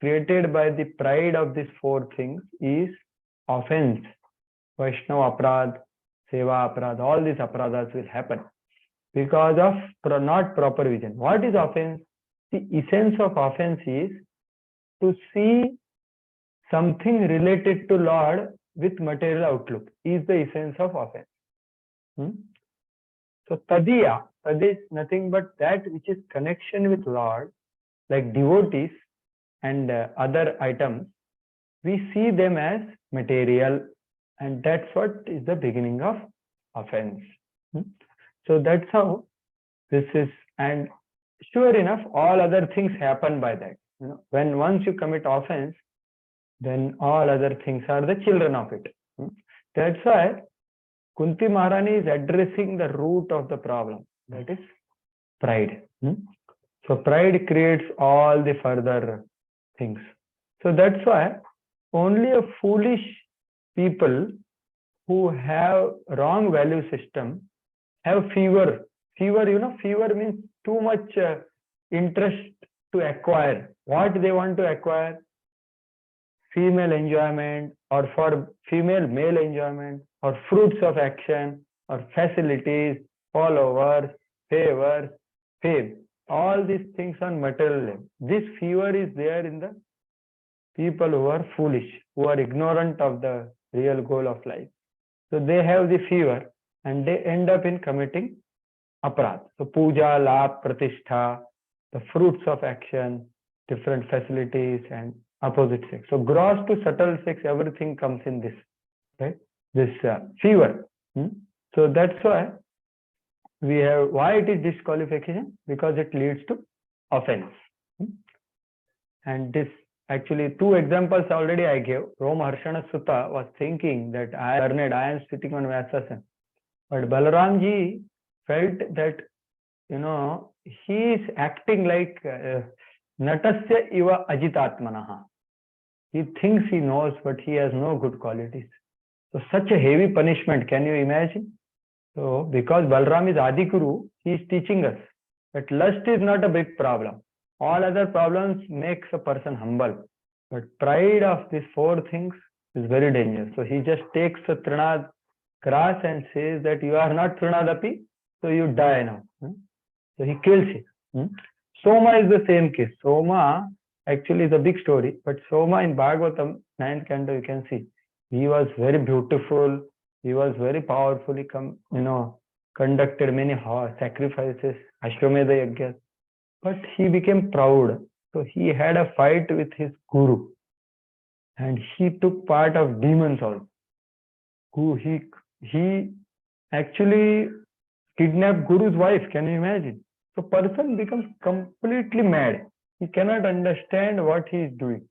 [SPEAKER 1] created by the pride of these four things is offense. Vaishnava aprad, seva aprad, all these apradas will happen because of not proper vision. What is offense? The essence of offense is to see something related to Lord with material outlook is the essence of offense. So tadiya, that is nothing but that which is connection with Lord, like devotees and other items, we see them as material, and that's what is the beginning of offense. So that's how this is, and sure enough, all other things happen by that. When once you commit offense, then all other things are the children of it. That's why Kunti Maharani is addressing the root of the problem, that is pride. So pride creates all the further things. So that's why only a foolish people who have wrong value system have fever. Fever, fever means too much interest to acquire. What they want to acquire? Female enjoyment, or for female male enjoyment, or fruits of action, or facilities, followers, favors, fame. All these things on material level. This fever is there in the people who are foolish, who are ignorant of the real goal of life. So they have the fever and they end up in committing aparad. So puja, labh, pratishtha, the fruits of action, different facilities and opposite sex. So gross to subtle sex, everything comes in this, right? This fever. So that's why we have, why it is disqualification? Because it leads to offense. And this actually, two examples already I gave. Roma Harshana Sutta was thinking that I am sitting on Vyasasana. But Balaramji felt that, he is acting like Natasya iva ajitatmanaha. He thinks he knows, but he has no good qualities. So such a heavy punishment, can you imagine? So because Balram is Adi Guru, he is teaching us that lust is not a big problem. All other problems makes a person humble. But pride of these four things is very dangerous. So he just takes a trinad grass and says that you are not trinadapi, so you die now. So he kills him. Soma is the same case. Soma actually is a big story, but Soma in Bhagavatam 9th canto, you can see he was very beautiful, he was very powerful, he conducted many sacrifices, Ashwamedha Yajna, but he became proud. So he had a fight with his guru and he took part of demons also. He actually kidnapped Guru's wife, can you imagine? So person becomes completely mad. He cannot understand what he is doing.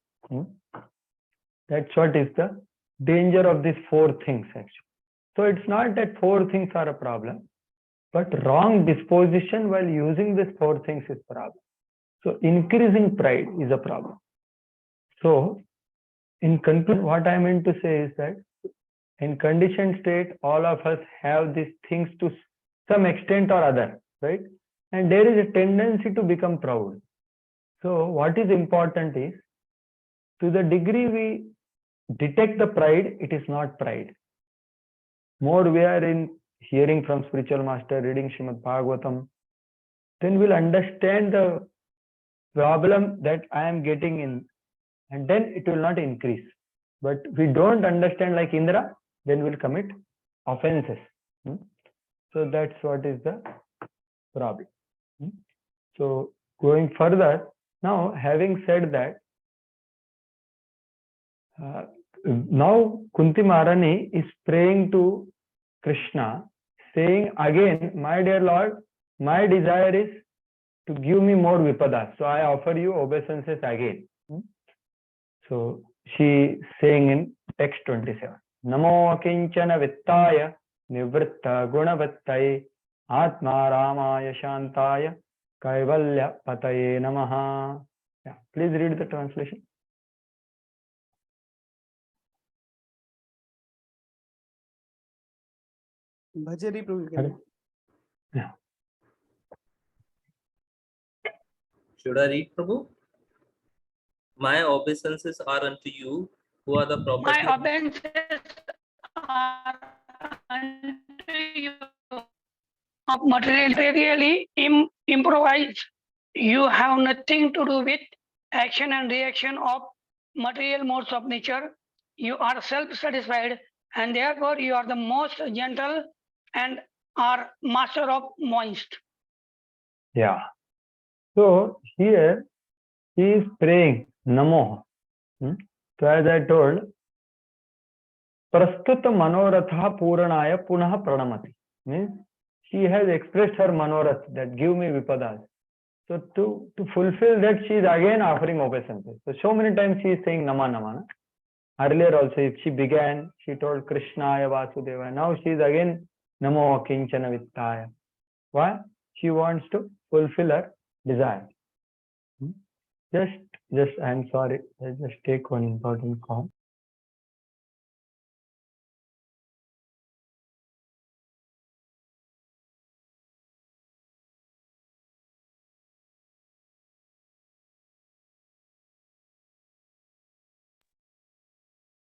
[SPEAKER 1] That's what is the danger of these four things actually. So it's not that four things are a problem, but wrong disposition while using these four things is a problem. So increasing pride is a problem. So in conclusion, what I meant to say is that in conditioned state, all of us have these things to some extent or other, right? And there is a tendency to become proud. So what is important is, to the degree we detect the pride, it is not pride. More we are in hearing from spiritual master, reading Srimad Bhagavatam, then we'll understand the problem that I am getting in, and then it will not increase. But we don't understand like Indra, then we'll commit offenses. So that's what is the problem. So going further, now having said that, now Kunti Maharani is praying to Krishna, saying again, my dear Lord, my desire is to give me more vipadas. So I offer you obeisances again. So she saying in text 27, Namo kinchana vittaya nivritta gunavattaye atma ramaya shantaya Kaivalya Pataye Namaha. Yeah, please read the translation.
[SPEAKER 2] Bhajari Prabhu.
[SPEAKER 1] Yeah.
[SPEAKER 9] Should I read, Prabhu? My obeisances are unto you, who are the
[SPEAKER 8] My
[SPEAKER 9] professional.
[SPEAKER 8] obeisances are unto you of materially improvise. You have nothing to do with action and reaction of material modes of nature. You are self-satisfied, and therefore you are the most gentle and are master of moist.
[SPEAKER 1] Yeah. So here he is praying Namo. So as I told, Prastuta Manoratha Puranaya Punaha Pranamati. Means she has expressed her Manorath that give me Vipadas. So to fulfill that, she is again offering obeisances. So many times she is saying Nama Nama. Earlier also, if she began, she told Krishnaya Vasudeva. Now she is again Namo Akinchana Vittaya. Why? She wants to fulfill her desire. Just, I'm sorry. Let's just take one important call.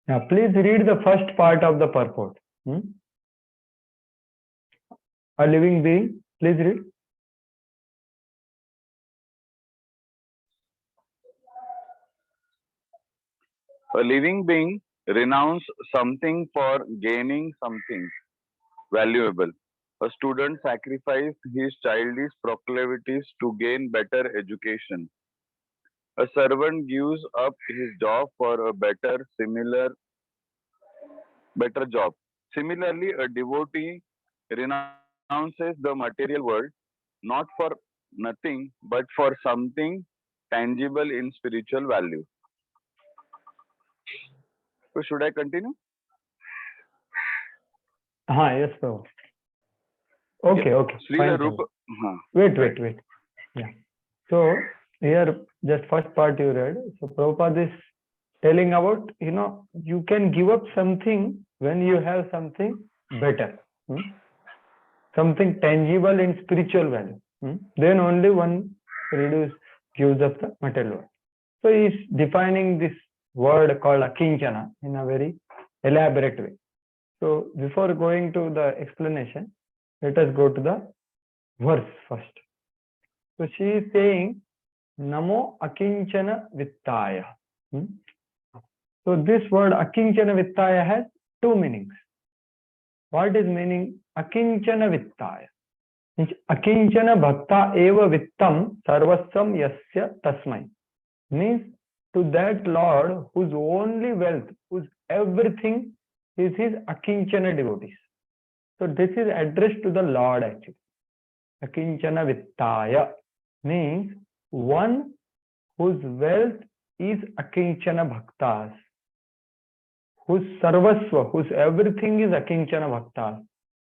[SPEAKER 1] Now, please read the first part of the purport. A living being, please read.
[SPEAKER 10] A living being renounces something for gaining something valuable. A student sacrifices his childish proclivities to gain better education. A servant gives up his job for a better job. Similarly, a devotee renounces the material world not for nothing but for something tangible in spiritual value. So should I continue?
[SPEAKER 1] Yes, Prabhu. Okay.
[SPEAKER 10] Srila
[SPEAKER 1] Fine,
[SPEAKER 10] Rupa.
[SPEAKER 1] Wait. Yeah. So here, just first part you read. So Prabhupada is telling about, you can give up something when you have something better. Something tangible in spiritual value. Then only one gives up the material world. So he is defining this word called akinchana in a very elaborate way. So before going to the explanation, let us go to the verse first. So she is saying Namo Akinchana Vittaya. So this word Akinchana Vittaya has two meanings. What is meaning Akinchana Vittaya? Akinchana Bhakta Eva Vittam Sarvasam Yasya Tasmai. Means to that Lord whose only wealth, whose everything is his Akinchana devotees. So this is addressed to the Lord actually. Akinchana Vittaya means one whose wealth is Akinchana Bhaktas, whose Sarvasva, whose everything is Akinchana Bhaktas.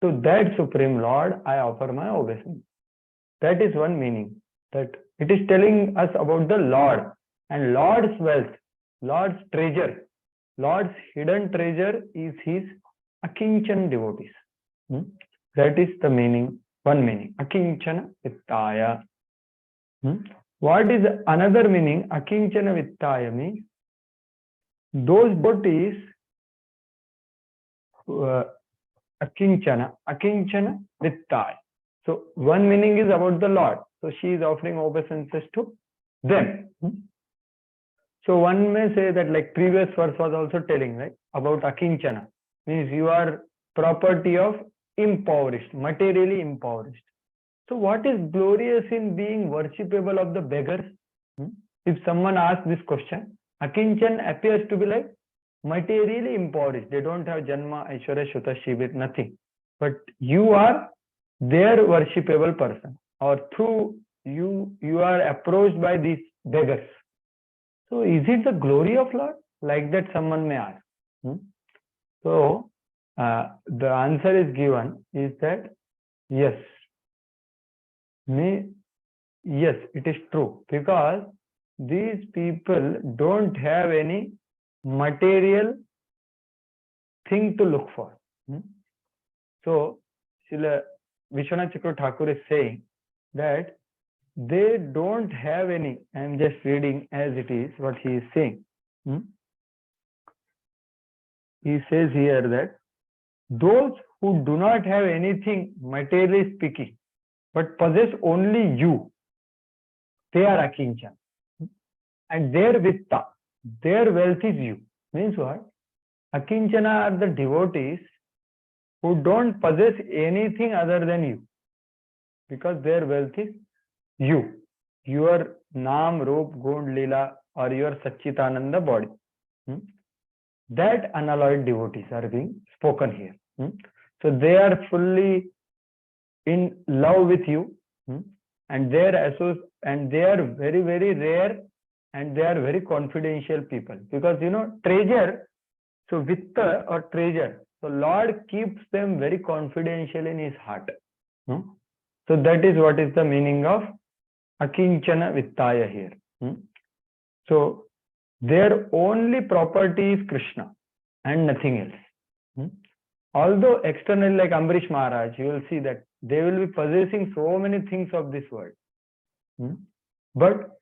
[SPEAKER 1] To that Supreme Lord, I offer my obeisance. That is one meaning. That it is telling us about the Lord and Lord's wealth, Lord's treasure, Lord's hidden treasure is his Akinchan devotees. That is the meaning, one meaning, Akinchana Vittaya. What is another meaning? Akinchana Vittaya means those devotees, Akinchana Vittaya. So one meaning is about the Lord. So she is offering obeisances to them. So one may say that like previous verse was also telling, right, about Akinchana. Means you are property of impoverished, materially impoverished. So what is glorious in being worshipable of the beggars? If someone asks this question, Akinchan appears to be like materially impoverished. They don't have Janma, Aishwarya, Shuta, Shibit, nothing. But you are their worshipable person, or through you are approached by these beggars. So is it the glory of Lord? Like that someone may ask. So the answer is given is that yes. yes, it is true, because these people don't have any material thing to look for. So, Srila Vishwanath Chakravarti Thakur is saying that they don't have any. I am just reading as it is what he is saying. He says here that those who do not have anything materially speaking, but possess only you, they are akinchana. And their vitta, their wealth is you. Means what? Akinchana are the devotees who don't possess anything other than you, because their wealth is you, your Naam, Roop, Gund, Lila, or your Satchitananda body. That unalloyed devotees are being spoken here. So they are fully in love with you, and they are very, very rare, and they are very confidential people, because treasure, so vitta or treasure, so Lord keeps them very confidential in his heart. So that is what is the meaning of akinchana vittaya here. So their only property is Krishna and nothing else. Although externally, like Ambarish Maharaj, you will see that they will be possessing so many things of this world, but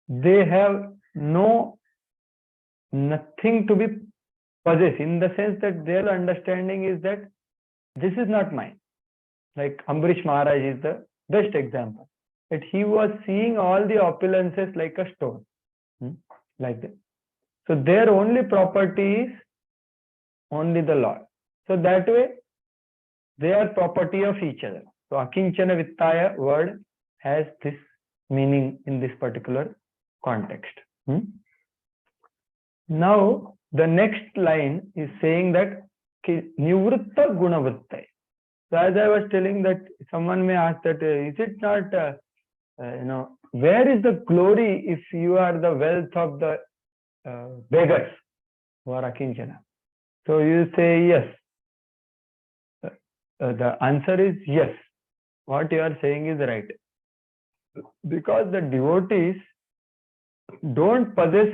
[SPEAKER 1] they have nothing to be possessed, in the sense that their understanding is that this is not mine. Like Ambarish Maharaj is the best example, that he was seeing all the opulences like a stone, like that. So their only property is only the Lord. So that way they are property of each other. So akinchana vittaya word has this meaning in this particular context. Now the next line is saying that nivritta gunavrittaya. So as I was telling, that someone may ask that is it not where is the glory if you are the wealth of the beggars who are akinchana? So you say yes. The answer is yes. What you are saying is right, because the devotees don't possess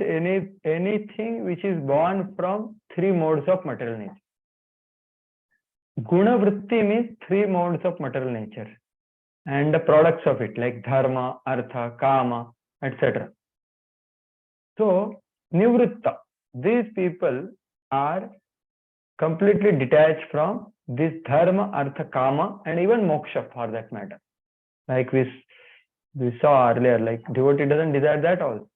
[SPEAKER 1] anything which is born from three modes of material nature. Guna vritti means three modes of material nature and the products of it, like dharma, artha, kama, etc. So nivritta, these people are completely detached from this dharma, artha, kama, and even moksha for that matter. Like we saw earlier, like devotee doesn't desire that also.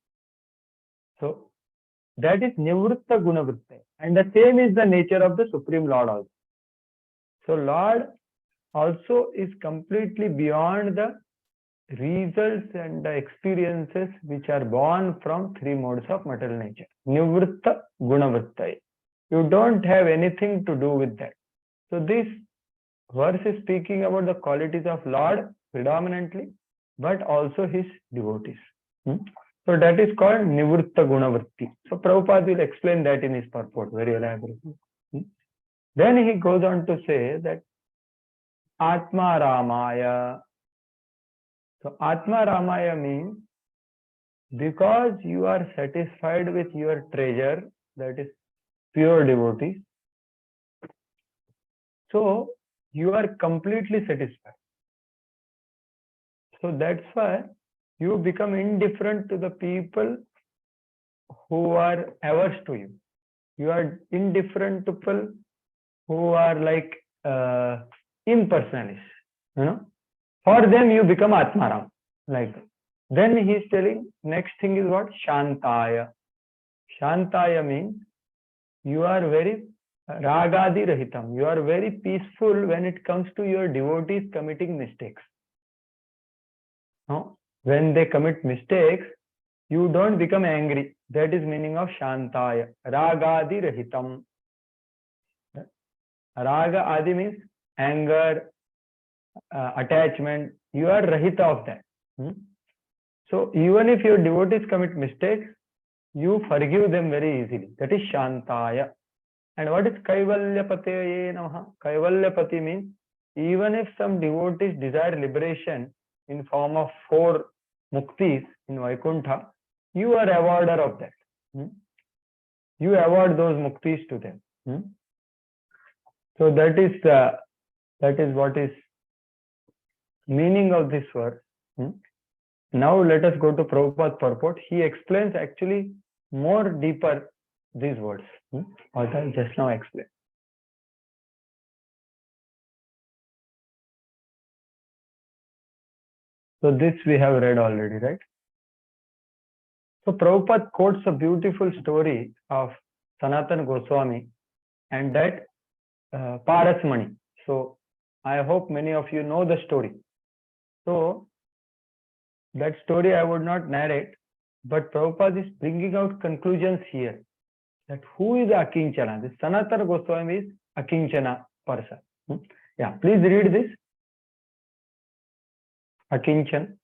[SPEAKER 1] So that is nivritta gunavritta, and the same is the nature of the Supreme Lord also. So Lord also is completely beyond the results and the experiences which are born from three modes of material nature. Nivritta gunavritta. You don't have anything to do with that. So this verse is speaking about the qualities of Lord predominantly, but also his devotees. So that is called nivritta gunavritti. So Prabhupada will explain that in his purport very elaborately. Then he goes on to say that Atma Ramaya. So Atma Ramaya means because you are satisfied with your treasure, that is pure devotees, so you are completely satisfied. So that's why you become indifferent to the people who are averse to you. You are indifferent to people who are like impersonalists. For them you become Atmaram. Like that. Then he is telling next thing is what? Shantaya. Shantaya means you are very ragadi rahitam. You are very peaceful when it comes to your devotees committing mistakes. When they commit mistakes, you don't become angry. That is meaning of Shantaya. Ragadi rahitam. Raga adi means anger, attachment. You are rahita of that. So even if your devotees commit mistakes, you forgive them very easily. That is Shantaya. And what is Kaivalyapataye namaha? Kaivalyapati means even if some devotees desire liberation, in form of 4 muktis in Vaikuntha, you are awarder of that. You award those muktis to them. So that is what is meaning of this verse. Now let us go to Prabhupada's purport. He explains actually more deeper these words, what I just now explained. So this we have read already, right? So Prabhupada quotes a beautiful story of Sanatana Goswami and that Parasmani. So I hope many of you know the story. So that story I would not narrate, but Prabhupada is bringing out conclusions here. That who is Akinchana? This Sanatana Goswami is Akinchana person. Yeah, please read this. Akinchan.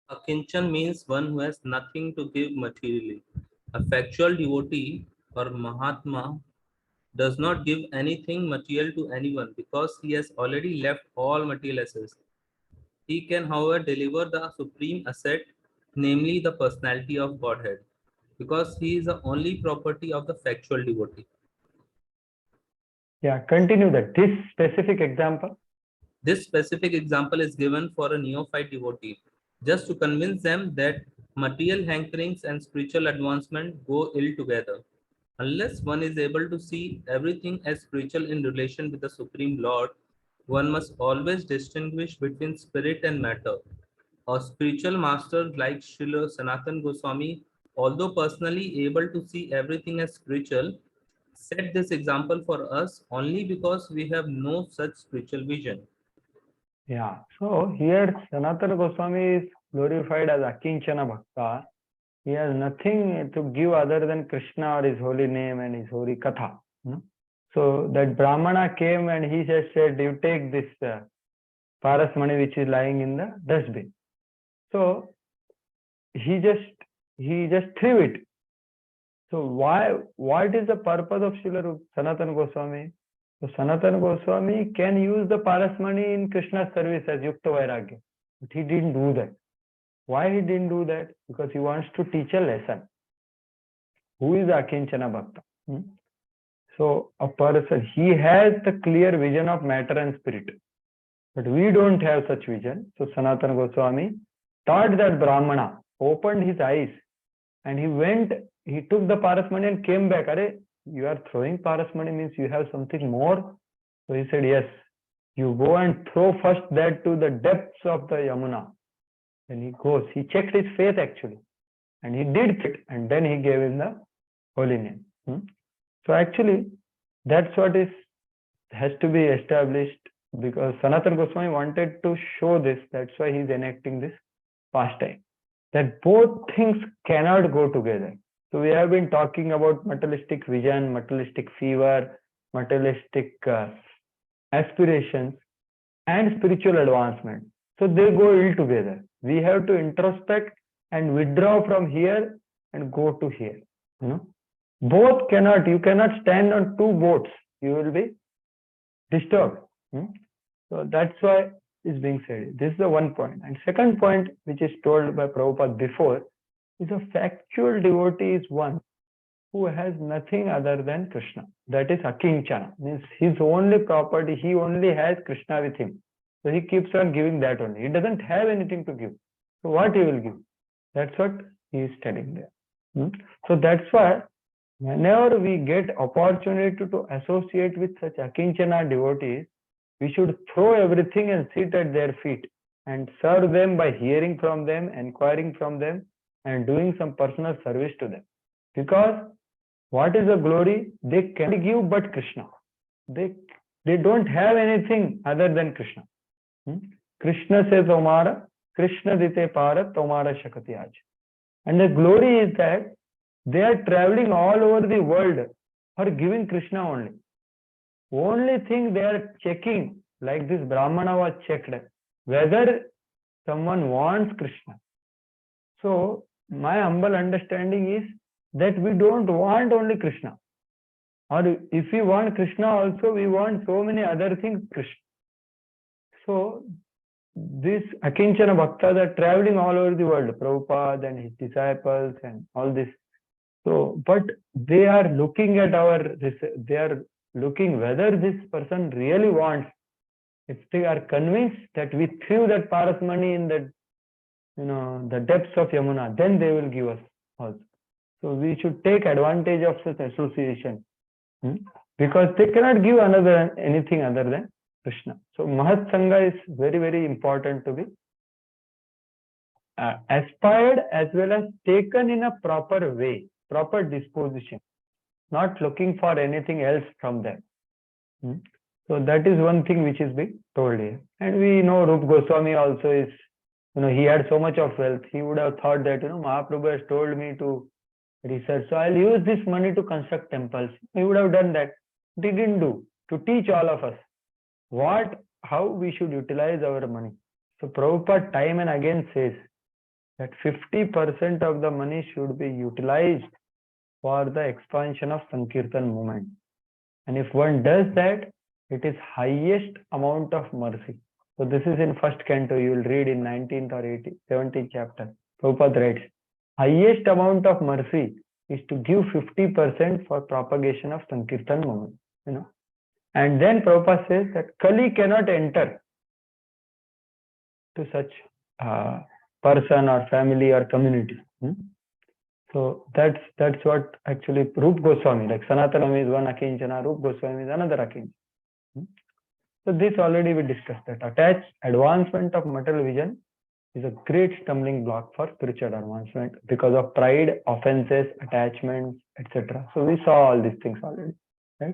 [SPEAKER 9] Akinchan means one who has nothing to give materially. A factual devotee or Mahatma does not give anything material to anyone because he has already left all material assets. He can, however, deliver the supreme asset, namely the personality of Godhead, because he is the only property of the factual devotee.
[SPEAKER 1] Yeah, continue that. This specific example.
[SPEAKER 9] This specific example is given for a neophyte devotee, just to convince them that material hankerings and spiritual advancement go ill together. Unless one is able to see everything as spiritual in relation with the Supreme Lord, one must always distinguish between spirit and matter. A spiritual master like Srila Sanatana Goswami, although personally able to see everything as spiritual, set this example for us only because we have no such spiritual vision.
[SPEAKER 1] Yeah, so here Sanatana Goswami is glorified as Akinchana Bhakta. He has nothing to give other than Krishna or his holy name and his holy katha. So that Brahmana came and he just said, you take this Parasmani which is lying in the dustbin. So he just threw it. So what is the purpose of Srila Sanatana Goswami? So Sanatana Goswami can use the Parasmani in Krishna's service as Yukta Vairagya. But he didn't do that. Why he didn't do that? Because he wants to teach a lesson. Who is Akinchana Bhakta? So a person, he has the clear vision of matter and spirit. But we don't have such vision. So Sanatana Goswami taught that Brahmana, opened his eyes, and he took the Parasmani and came back. Are you are throwing Parasmani means you have something more. So he said, yes, you go and throw first that to the depths of the Yamuna. Then he goes, he checked his faith actually. And he did it, and then he gave him the holy name. So actually, that's what has to be established, because Sanatana Goswami wanted to show this. That's why he's enacting this pastime. That both things cannot go together. So we have been talking about materialistic vision, materialistic fever, materialistic aspirations, and spiritual advancement. So they go ill together. We have to introspect and withdraw from here and go to here. Both cannot, you cannot stand on two boats. You will be disturbed. So that's why it's being said. This is the one point. And second point, which is told by Prabhupada before, is a factual devotee is one who has nothing other than Krishna. That is Akinchana. Means his only property, he only has Krishna with him. So he keeps on giving that only. He doesn't have anything to give. So what he will give? That's what he is telling there. So that's why whenever we get opportunity to associate with such Akinchana devotees, we should throw everything and sit at their feet and serve them by hearing from them, inquiring from them, and doing some personal service to them. Because what is the glory? They can give but Krishna. They don't have anything other than Krishna. Krishna says Omara, Krishna dite para Tomara Shakati Aj. And the glory is that they are traveling all over the world for giving Krishna only. Only thing they are checking, like this Brahmana was checked, whether someone wants Krishna. So my humble understanding is that we don't want only Krishna. Or if we want Krishna also, we want so many other things So these Akinchana Bhaktas are traveling all over the world, Prabhupada and his disciples and all this. So, but they are looking at they are looking whether this person really wants. If they are convinced that we threw that Paras money in the, the depths of Yamuna, then they will give us also. So we should take advantage of such association, because they cannot give anything other than Krishna. So Mahat Sangha is very, very important to be aspired as well as taken in a proper way, proper disposition, not looking for anything else from them. So that is one thing which is being told here. And we know Rupa Goswami also is, he had so much of wealth. He would have thought that, Mahaprabhu has told me to research, so I'll use this money to construct temples. He would have done that. He didn't do, to teach all of us how we should utilize our money. So Prabhupada time and again says that 50% of the money should be utilized for the expansion of Sankirtan movement. And if one does that, it is highest amount of mercy. So this is in first canto, you will read in 19th or 17th chapter. Prabhupada writes, highest amount of mercy is to give 50% for propagation of Sankirtan movement. And then Prabhupada says that Kali cannot enter to such person or family or community. So that's what actually Rupa Goswami, like Sanatana is one Akinchana, Rupa Goswami is another Akinchana. So this already we discussed, that attached advancement of material vision is a great stumbling block for spiritual advancement because of pride, offenses, attachments, etc. So we saw all these things already, right?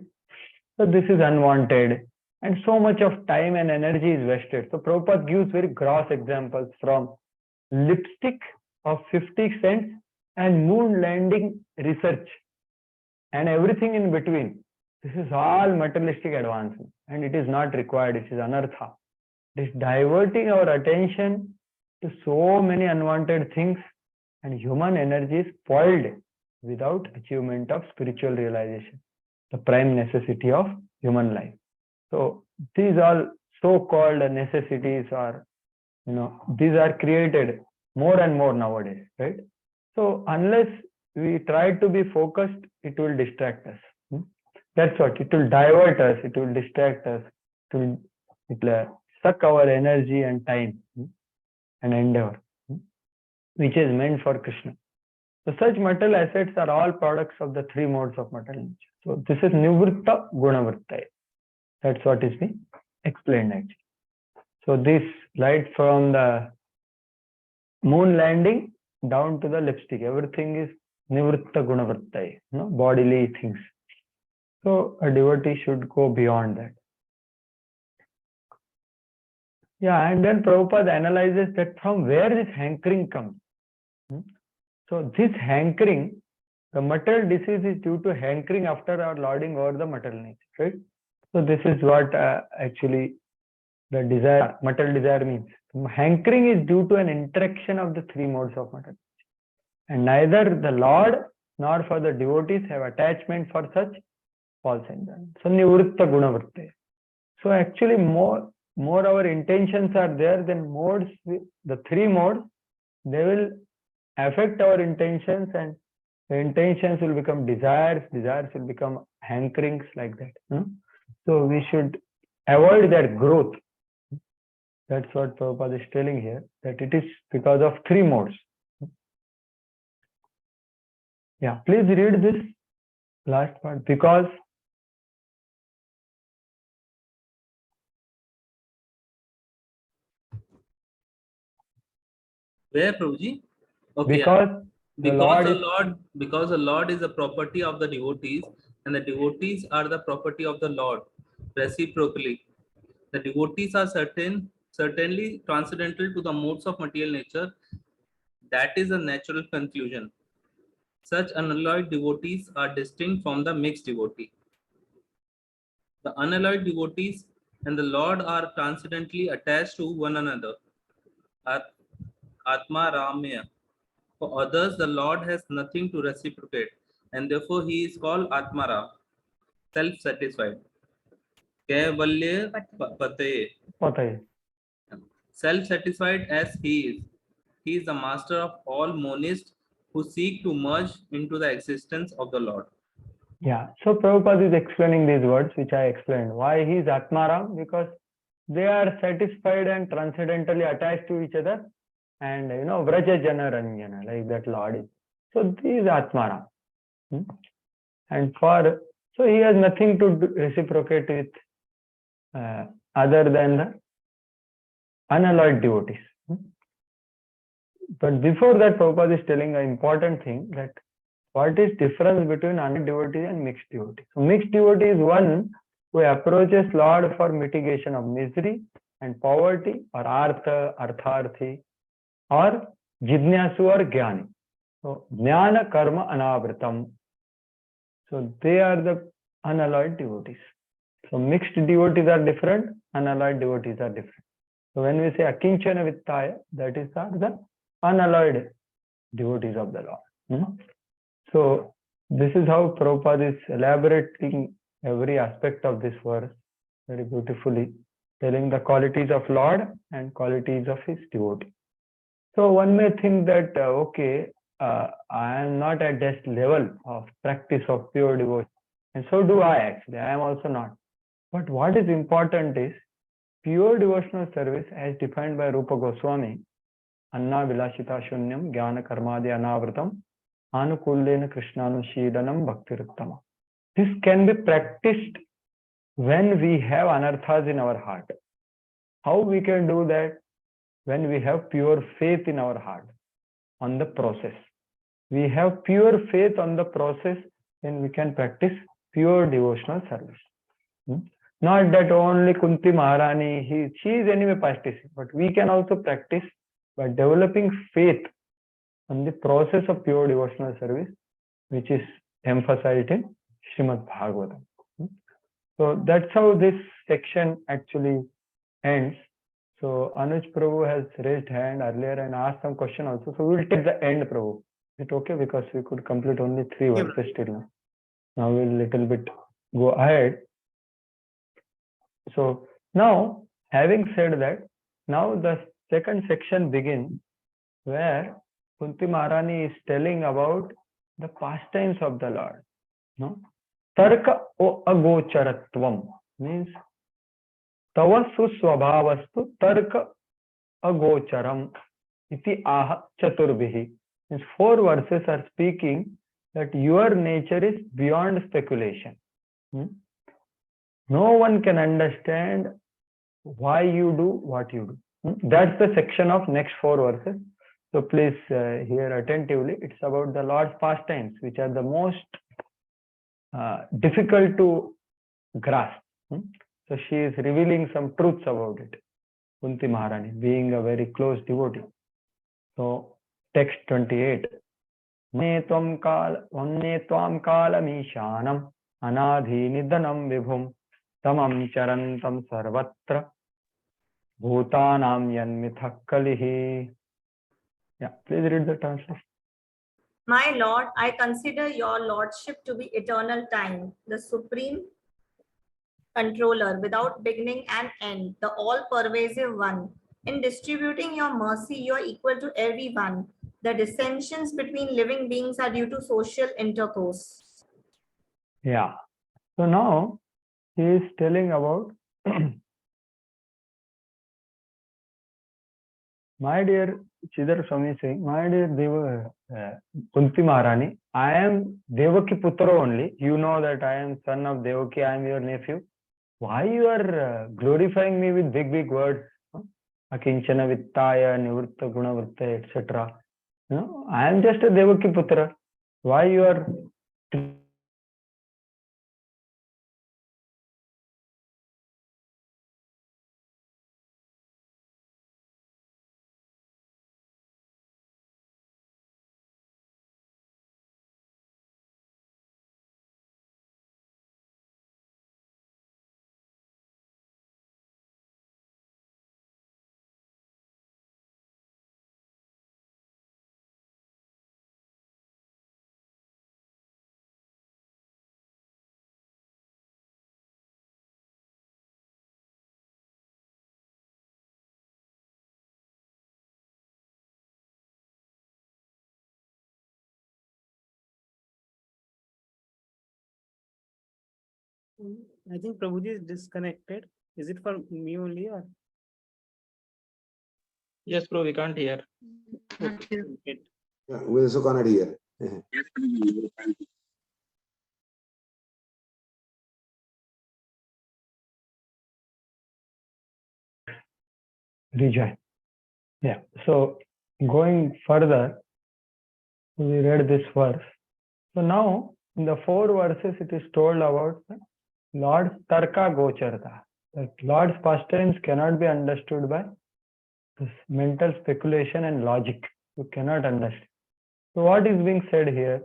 [SPEAKER 1] So this is unwanted and so much of time and energy is wasted. So Prabhupada gives very gross examples from lipstick of 50 cents and moon landing research and everything in between. This is all materialistic advancement and it is not required. It is anartha. It is diverting our attention to so many unwanted things, and human energy is spoiled without achievement of spiritual realization, the prime necessity of human life. So these all so-called necessities are, these are created more and more nowadays, right? So unless we try to be focused, it will distract us. That's what, it will divert us, it will distract us, it will suck our energy and time and endeavor, which is meant for Krishna. So such material assets are all products of the three modes of material nature. So this is Nivritta Gunavritta. That's what is being explained actually. So this light from the moon landing down to the lipstick, everything is Nivritta Gunavritta, bodily things. So a devotee should go beyond that. Yeah, and then Prabhupada analyzes that from where this hankering comes. So this hankering, the material disease is due to hankering after our lording over the material nature, right? So this is what actually the desire, material desire means. Hankering is due to an interaction of the three modes of material nature. And neither the Lord nor for the devotees have attachment for such false enjoyment. So Nivritta Gunavritta. So actually more our intentions are there, then modes, the three modes, they will affect our intentions and the intentions will become desires will become hankerings like that. So we should avoid that growth. That's what Prabhupada is telling here, that it is because of three modes. Yeah, please read this last part, because
[SPEAKER 9] where, Prabhuji? Okay,
[SPEAKER 1] because
[SPEAKER 9] the Lord is the property of the devotees, and the devotees are the property of the Lord reciprocally. The devotees are certainly transcendental to the modes of material nature. That is a natural conclusion. Such unalloyed devotees are distinct from the mixed devotee. The unalloyed devotees and the Lord are transcendently attached to one another. Atma Ramya. For others, the Lord has nothing to reciprocate, and therefore he is called Atmara, self-satisfied. Kevalya Pataye. self-satisfied as he is. He is the master of all monists who seek to merge into the existence of the Lord.
[SPEAKER 1] Yeah, so Prabhupada is explaining these words which I explained. Why he is Atmaram? Because they are satisfied and transcendentally attached to each other, and Vraja Jana Ranjana, like that Lord is. So he is Atmaram. And so he has nothing to reciprocate with other than the unalloyed devotees. But before that, Prabhupada is telling an important thing, that what is difference between unalloyed devotee and mixed devotee. So mixed devotee is one who approaches Lord for mitigation of misery and poverty, or artha, artharthi, or jidnyasu or jnani. So jnana karma anavritam. So they are the unalloyed devotees. So mixed devotees are different, unalloyed devotees are different. So when we say akinchana vittaya, that is the unalloyed devotees of the Lord. So this is how Prabhupada is elaborating every aspect of this verse very beautifully, telling the qualities of Lord and qualities of his devotee. So one may think that, I am not at this level of practice of pure devotion. And so do I actually. I am also not. But what is important is pure devotional service as defined by Rupa Goswami, Anna Vilashita Shunyam Jnana Karmadi Anavritam Anukullena Krishnanushidanam Bhaktiruttama. This can be practiced when we have anarthas in our heart. How we can do that? When we have pure faith in our heart on the process. We have pure faith on the process, then we can practice pure devotional service. Not that only Kunti Maharani, she is anyway practicing, but we can also practice by developing faith on the process of pure devotional service, which is emphasized in Srimad Bhagavatam. So that's how this section actually ends. So Anuj Prabhu has raised hand earlier and asked some question also. So we will take the end, Prabhu. Is it okay? Because we could complete only 3 verses till now. Now we'll little bit go ahead. So now, having said that, now the second section begins, where Kunti Maharani is telling about the pastimes of the Lord. No? Tarka o agocharatvam means Tava susvabhavastu tarka agocharam iti aha chaturbihi. Means 4 verses are speaking that your nature is beyond speculation. No one can understand why you do what you do. That's the section of next 4 verses. So please hear attentively. It's about the Lord's pastimes, which are the most difficult to grasp. So she is revealing some truths about it. Kunti Maharani, being a very close devotee. So text 28. Vanne tvam kalamishanam anadhi nidanam vibhum tamam charantam sarvatra bhutanam yanmithak kalihi. Yeah, please read the translation.
[SPEAKER 11] My Lord, I consider your lordship to be eternal time, the supreme controller without beginning and end, the all-pervasive one. In distributing your mercy, you are equal to everyone. The dissensions between living beings are due to social intercourse.
[SPEAKER 1] Yeah. So now he is telling about my dear Chidar Swami saying, my dear Kunti Maharani, I am Devaki Putra only. You know that I am son of Devaki, I am your nephew. Why you are glorifying me with big words? Akinchana Vittaya, Nivritta Gunavritta, etc. I am just a Devaki Putra. Why you are
[SPEAKER 2] I think Prabhuji is disconnected. Is it for me only or?
[SPEAKER 3] Yes, bro, we can't hear.
[SPEAKER 2] Okay.
[SPEAKER 5] Yeah, we also cannot hear.
[SPEAKER 1] Rejoin. Yeah. So going further, we read this verse. So now in the 4 verses, it is told about the Lord's Tarka Gocharta. That Lord's pastimes cannot be understood by this mental speculation and logic. You cannot understand. So what is being said here?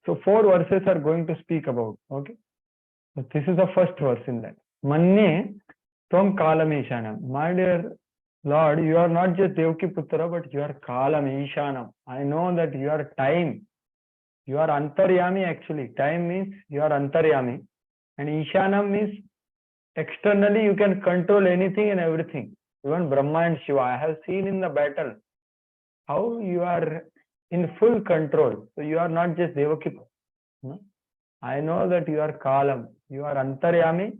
[SPEAKER 1] So 4 verses are going to speak about. Okay. So this is the first verse in that. Manye Tvam Kalameshanam. My dear Lord, you are not just Devaki Putra, but you are Kalameshanam. I know that you are time. You are Antaryami actually. Time means you are Antaryami. And Ishanam means externally you can control anything and everything. Even Brahma and Shiva. I have seen in the battle how you are in full control. So you are not just Devaki Putra. No? I know that you are Kalam. You are Antaryami.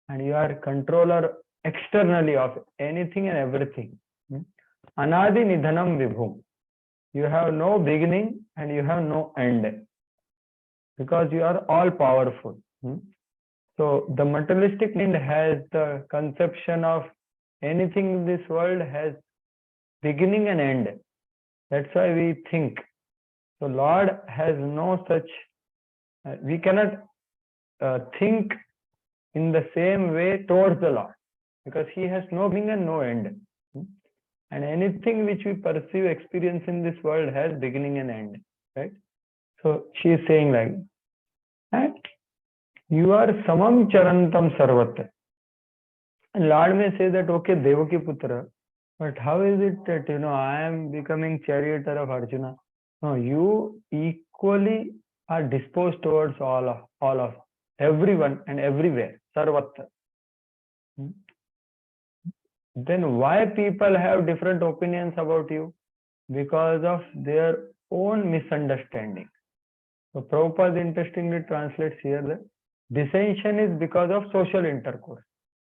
[SPEAKER 1] And you are controller externally of anything and everything. Anadi Nidhanam Vibhum. You have no beginning and you have no end. Because you are all powerful. So the materialistic mind has the conception of anything in this world has beginning and end. That's why we think. So Lord has no such, we cannot think in the same way towards the Lord, because he has no beginning and no end. And anything which we perceive, experience in this world has beginning and end, right? So she is saying like, and you are samam charantam sarvatra. And Lord may say that, okay, Devaki Putra, but how is it that, I am becoming charioteer of Arjuna? No, you equally are disposed towards all of everyone and everywhere, sarvatra. Then why people have different opinions about you? Because of their own misunderstanding. So Prabhupada interestingly translates here that dissension is because of social intercourse.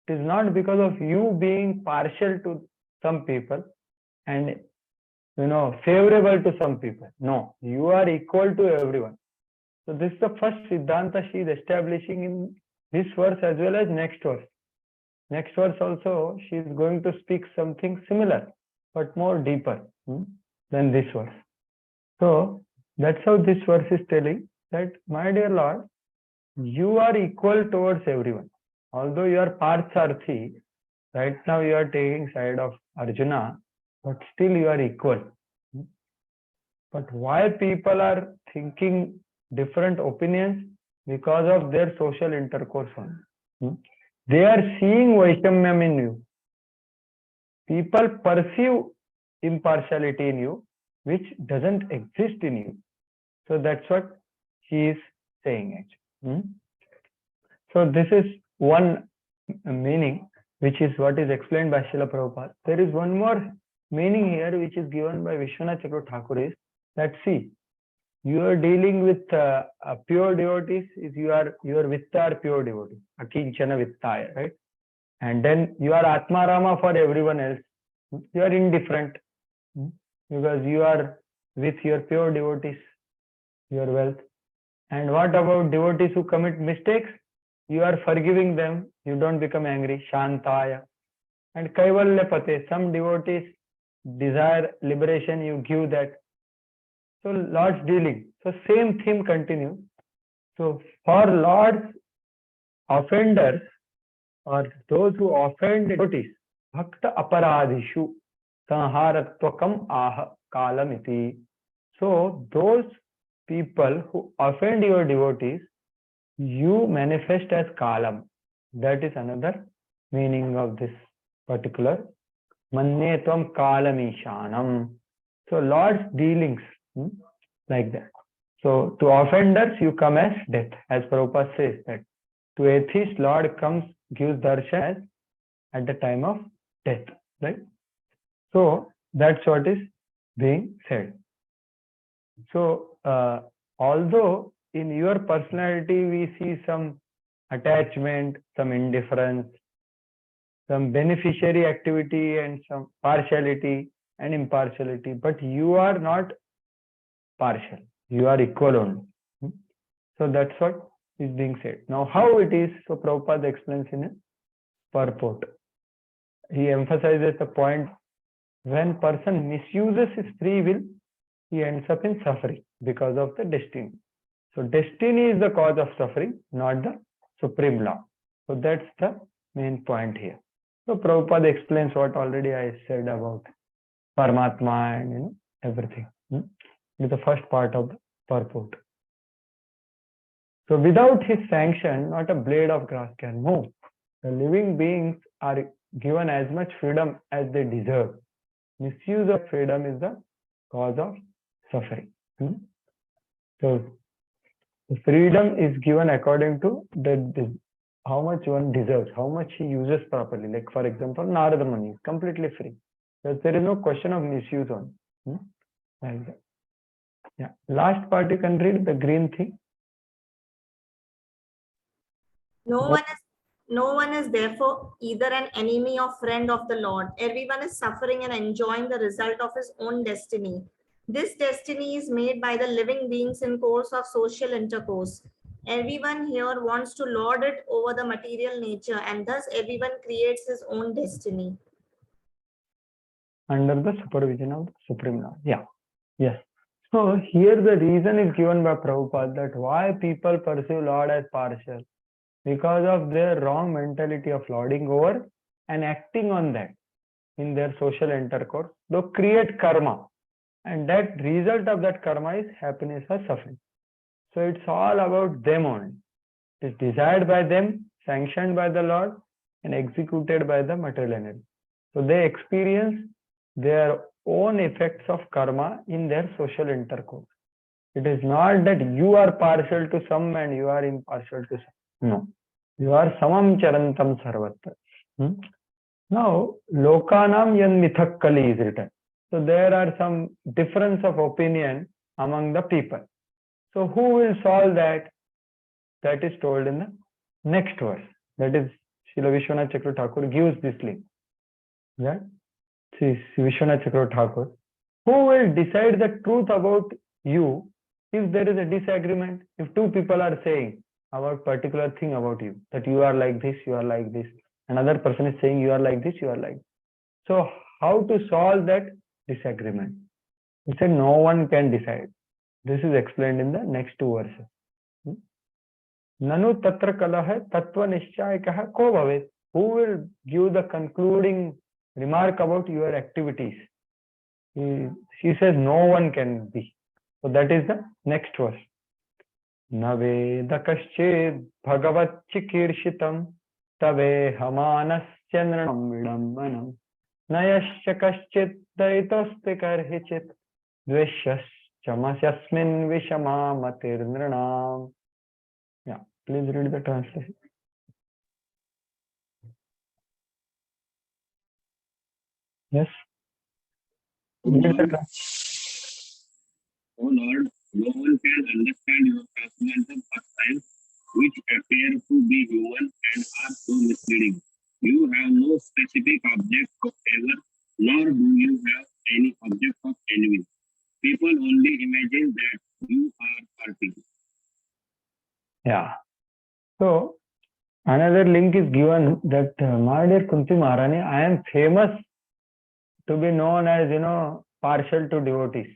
[SPEAKER 1] It is not because of you being partial to some people and favorable to some people. No, you are equal to everyone. So this is the first Siddhanta she is establishing in this verse as well as next verse. Next verse also she is going to speak something similar but more deeper than this verse. So that's how this verse is telling that, my dear Lord, you are equal towards everyone. Although you are Partharthi, right now you are taking side of Arjuna, but still you are equal. But why people are thinking different opinions? Because of their social intercourse only. They are seeing Vaishamyam in you. People perceive impartiality in you, which doesn't exist in you. So that's what she is saying actually. So this is one meaning, which is what is explained by Srila Prabhupada. There is one more meaning here, which is given by Vishwanath Chakravarti Thakur, is that, see, you are dealing with pure devotees, is you are Vittar pure devotee, Akinchana Vittaya, right? And then you are Atma Rama for everyone else. You are indifferent because you are with your pure devotees, your wealth. And what about devotees who commit mistakes? You are forgiving them. You don't become angry. Shantaya. And Kaivalya Pate. Some devotees desire liberation. You give that. So Lord's dealing. So same theme continues. So for Lord's offenders or those who offend devotees, Bhakta Aparadhishu Sanharatvakam Aha Kalamiti. So those people who offend your devotees, you manifest as Kalam. That is another meaning of this particular Manye Tvam Kalamishanam. So Lord's dealings like that. So to offenders you come as death, as Prabhupada says that to atheists Lord comes, gives darshan as at the time of death, right? So that's what is being said. So although in your personality we see some attachment, some indifference, some beneficiary activity, and some partiality and impartiality. But you are not partial. You are equal only. So that's what is being said. Now, how it is? So Prabhupada explains in a purport. He emphasizes the point: when person misuses his free will, he ends up in suffering because of the destiny. So destiny is the cause of suffering, not the supreme law. So that's the main point here. So Prabhupada explains what already I said about Paramatma and everything. It's the first part of the purport. So without his sanction, not a blade of grass can move. The living beings are given as much freedom as they deserve. Misuse of freedom is the cause of suffering. So the freedom is given according to the how much one deserves, how much he uses properly. Like for example, Narada Muni is completely free. Because there is no question of misuse on. Like that. Yeah. Last part you can read, the green thing.
[SPEAKER 11] No one is therefore either an enemy or friend of the Lord. Everyone is suffering and enjoying the result of his own destiny. This destiny is made by the living beings in course of social intercourse. Everyone here wants to lord it over the material nature, and thus everyone creates his own destiny.
[SPEAKER 1] Under the supervision of the Supreme Lord. Yeah. Yes. So here the reason is given by Prabhupada that why people perceive Lord as partial. Because of their wrong mentality of lording over and acting on that in their social intercourse, they create karma, and that result of that karma is happiness or suffering. So it's all about them only. It's desired by them, sanctioned by the Lord, and executed by the material energy. So they experience their own effects of karma in their social intercourse. It is not that you are partial to some and you are impartial to some. No. You are samam charantam sarvatra. Now, lokanam yan mithakkali is written. So there are some difference of opinion among the people. So who will solve that? That is told in the next verse. That is, Srila Vishwanath Chakravarti Thakur gives this link. Yeah? See, Vishwanath Chakravarti Thakur. Who will decide the truth about you if there is a disagreement? If two people are saying about particular thing about you, that you are like this, you are like this. Another person is saying you are like this, you are like this. So how to solve that disagreement? He said no one can decide. This is explained in the next two verses. Nanu tatra kalaha tattva nishchayakaha ko bhavet. Who will give the concluding remark about your activities? He says no one can be. So that is the next verse. Naveda kaschid bhagavat chikirshitam tave hamanasya nranam vidambanam nayasya kaschid daitoste karhichit dveshyas chamasyasmin vishama matir nranam. Yeah, please read the translation. Yes.
[SPEAKER 12] O Lord, no one can understand your transcendental pastimes, which appear to be human and are so misleading. You have no specific object of favor, nor do you have any object of envy. People only imagine that you are perfect.
[SPEAKER 1] Yeah. So another link is given that my dear Kunti Maharani, I am famous to be known as, partial to devotees.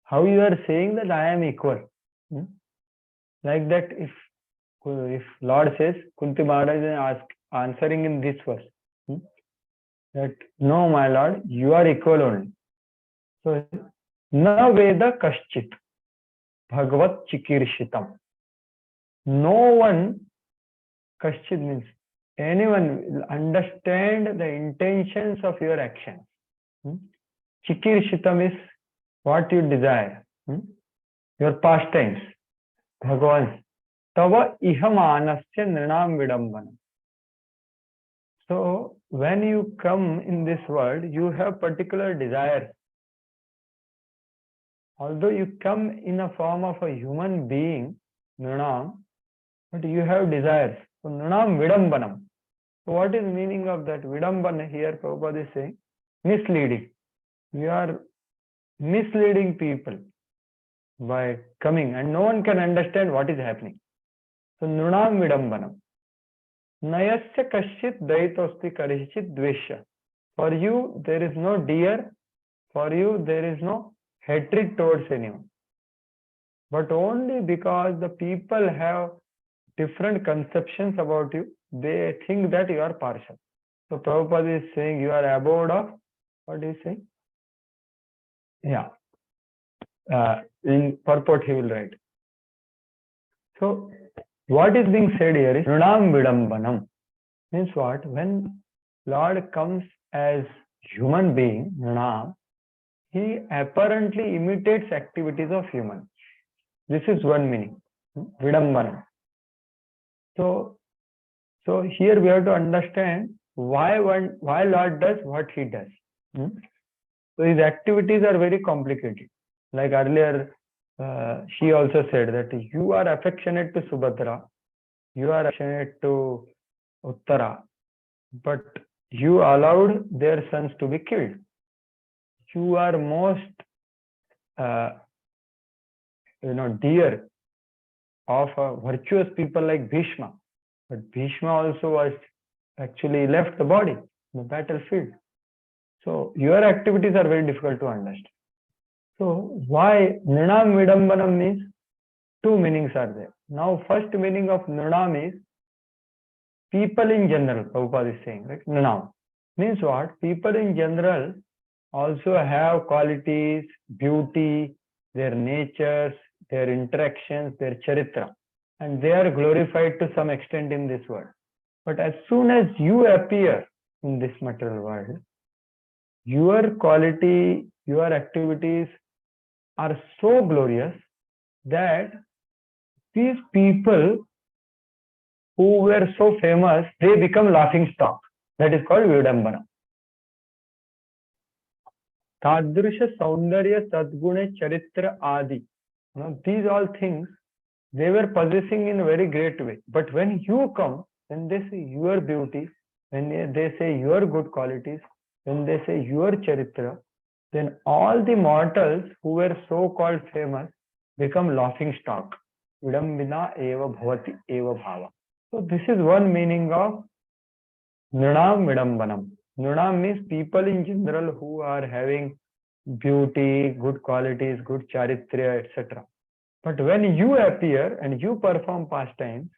[SPEAKER 1] How you are saying that I am equal? Like that, if Lord says, Kunti Maharani is answering in this verse, that no, my Lord, you are equal only. So, na veda kaschit bhagavat chikirshitam. No one, kaschit means anyone, will understand the intentions of your actions. Chikirshitam is what you desire, your pastimes. Bhagavan, tava ihamanasya nrinam vidambanam. So when you come in this world, you have particular desires. although you come in a form of a human being, Nunam, but you have desires. So Nunam Vidambanam. So what is the meaning of that? Vidambana here, Prabhupada is saying, misleading. You are misleading people by coming and no one can understand what is happening. So Nunam Vidambanam. Nayasya Kashit Daitosti Karishit Dvesha. For you, there is no dear. For you, there is no hatred towards anyone. But only because the people have different conceptions about you, they think that you are partial. So Prabhupada is saying you are abode of, what is he saying? Yeah. In purport he will write. So what is being said here is Nunam Vidambanam. Means what? When Lord comes as human being, Nunam, he apparently imitates activities of humans. This is one meaning. Vidambanam. So here we have to understand why Lord does what he does. So his activities are very complicated. Like earlier, she also said that you are affectionate to Subhadra, you are affectionate to Uttara, but you allowed their sons to be killed. You are most, dear of virtuous people like Bhishma. But Bhishma also was actually left the body in the battlefield. So your activities are very difficult to understand. So why Nunam Vidambanam means two meanings are there. Now first meaning of Nunam is people in general, Prabhupada is saying, right? Nunam means what? People in general also have qualities, beauty, their natures, their interactions, their charitra, and they are glorified to some extent in this world. But as soon as you appear in this material world, your quality, your activities are so glorious that these people who were so famous, they become laughing stock. That is called Vidambana. Tadrisha Saundarya Sadgune Charitra Adi. These all things they were possessing in a very great way. But when you come, when they say your beauty, when they say your good qualities, when they say your charitra, then all the mortals who were so-called famous become laughing stock. Vidambina eva bhavati eva bhava. So this is one meaning of Nunam Vidambanam. Nunam means people in general who are having beauty, good qualities, good charitra, etc. But when you appear and you perform pastimes,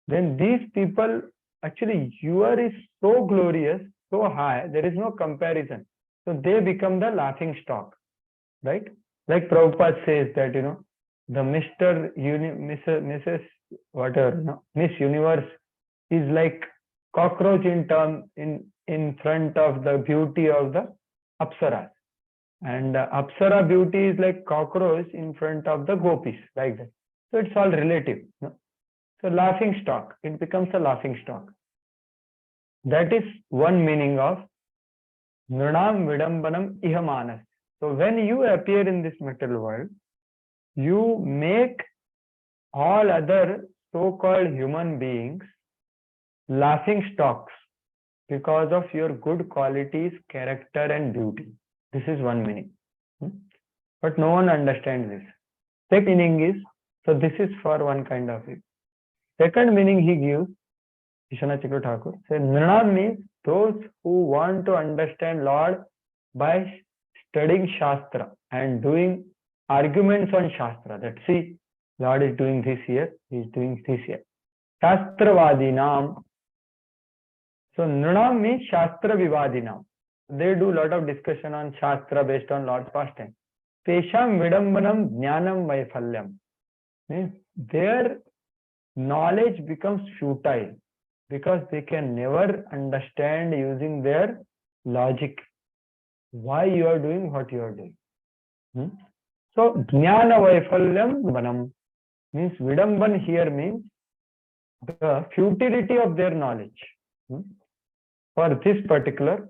[SPEAKER 1] then these people, actually your is so glorious, so high, there is no comparison. So they become the laughing stock, right? Like Prabhupada says that, the Mrs. whatever, Miss Universe is like cockroach in front of the beauty of the Apsaras. And Apsara beauty is like cockroach in front of the gopis, like that. So it's all relative. So laughing stock, it becomes a laughing stock. That is one meaning of Nunam Vidambanam Ihamanas. So when you appear in this material world, you make all other so-called human beings laughing stocks because of your good qualities, character and beauty. This is one meaning. But no one understands this. Second meaning is, so this is for one kind of it. Second meaning he gives, Ishana Chikra Thakur, says Nunam means those who want to understand Lord by studying Shastra and doing arguments on Shastra. That see, Lord is doing this here, he is doing this here. Shastravadinam. So Nunam means Shastra Vivadinam. They do a lot of discussion on Shastra based on Lord's pastime. Tesham Vidambanam Jnanam Vaiphalyam. Means their knowledge becomes futile because they can never understand using their logic why you are doing what you are doing. So Jnana Vaiphalyam Vanam means Vidamban here means the futility of their knowledge. For this particular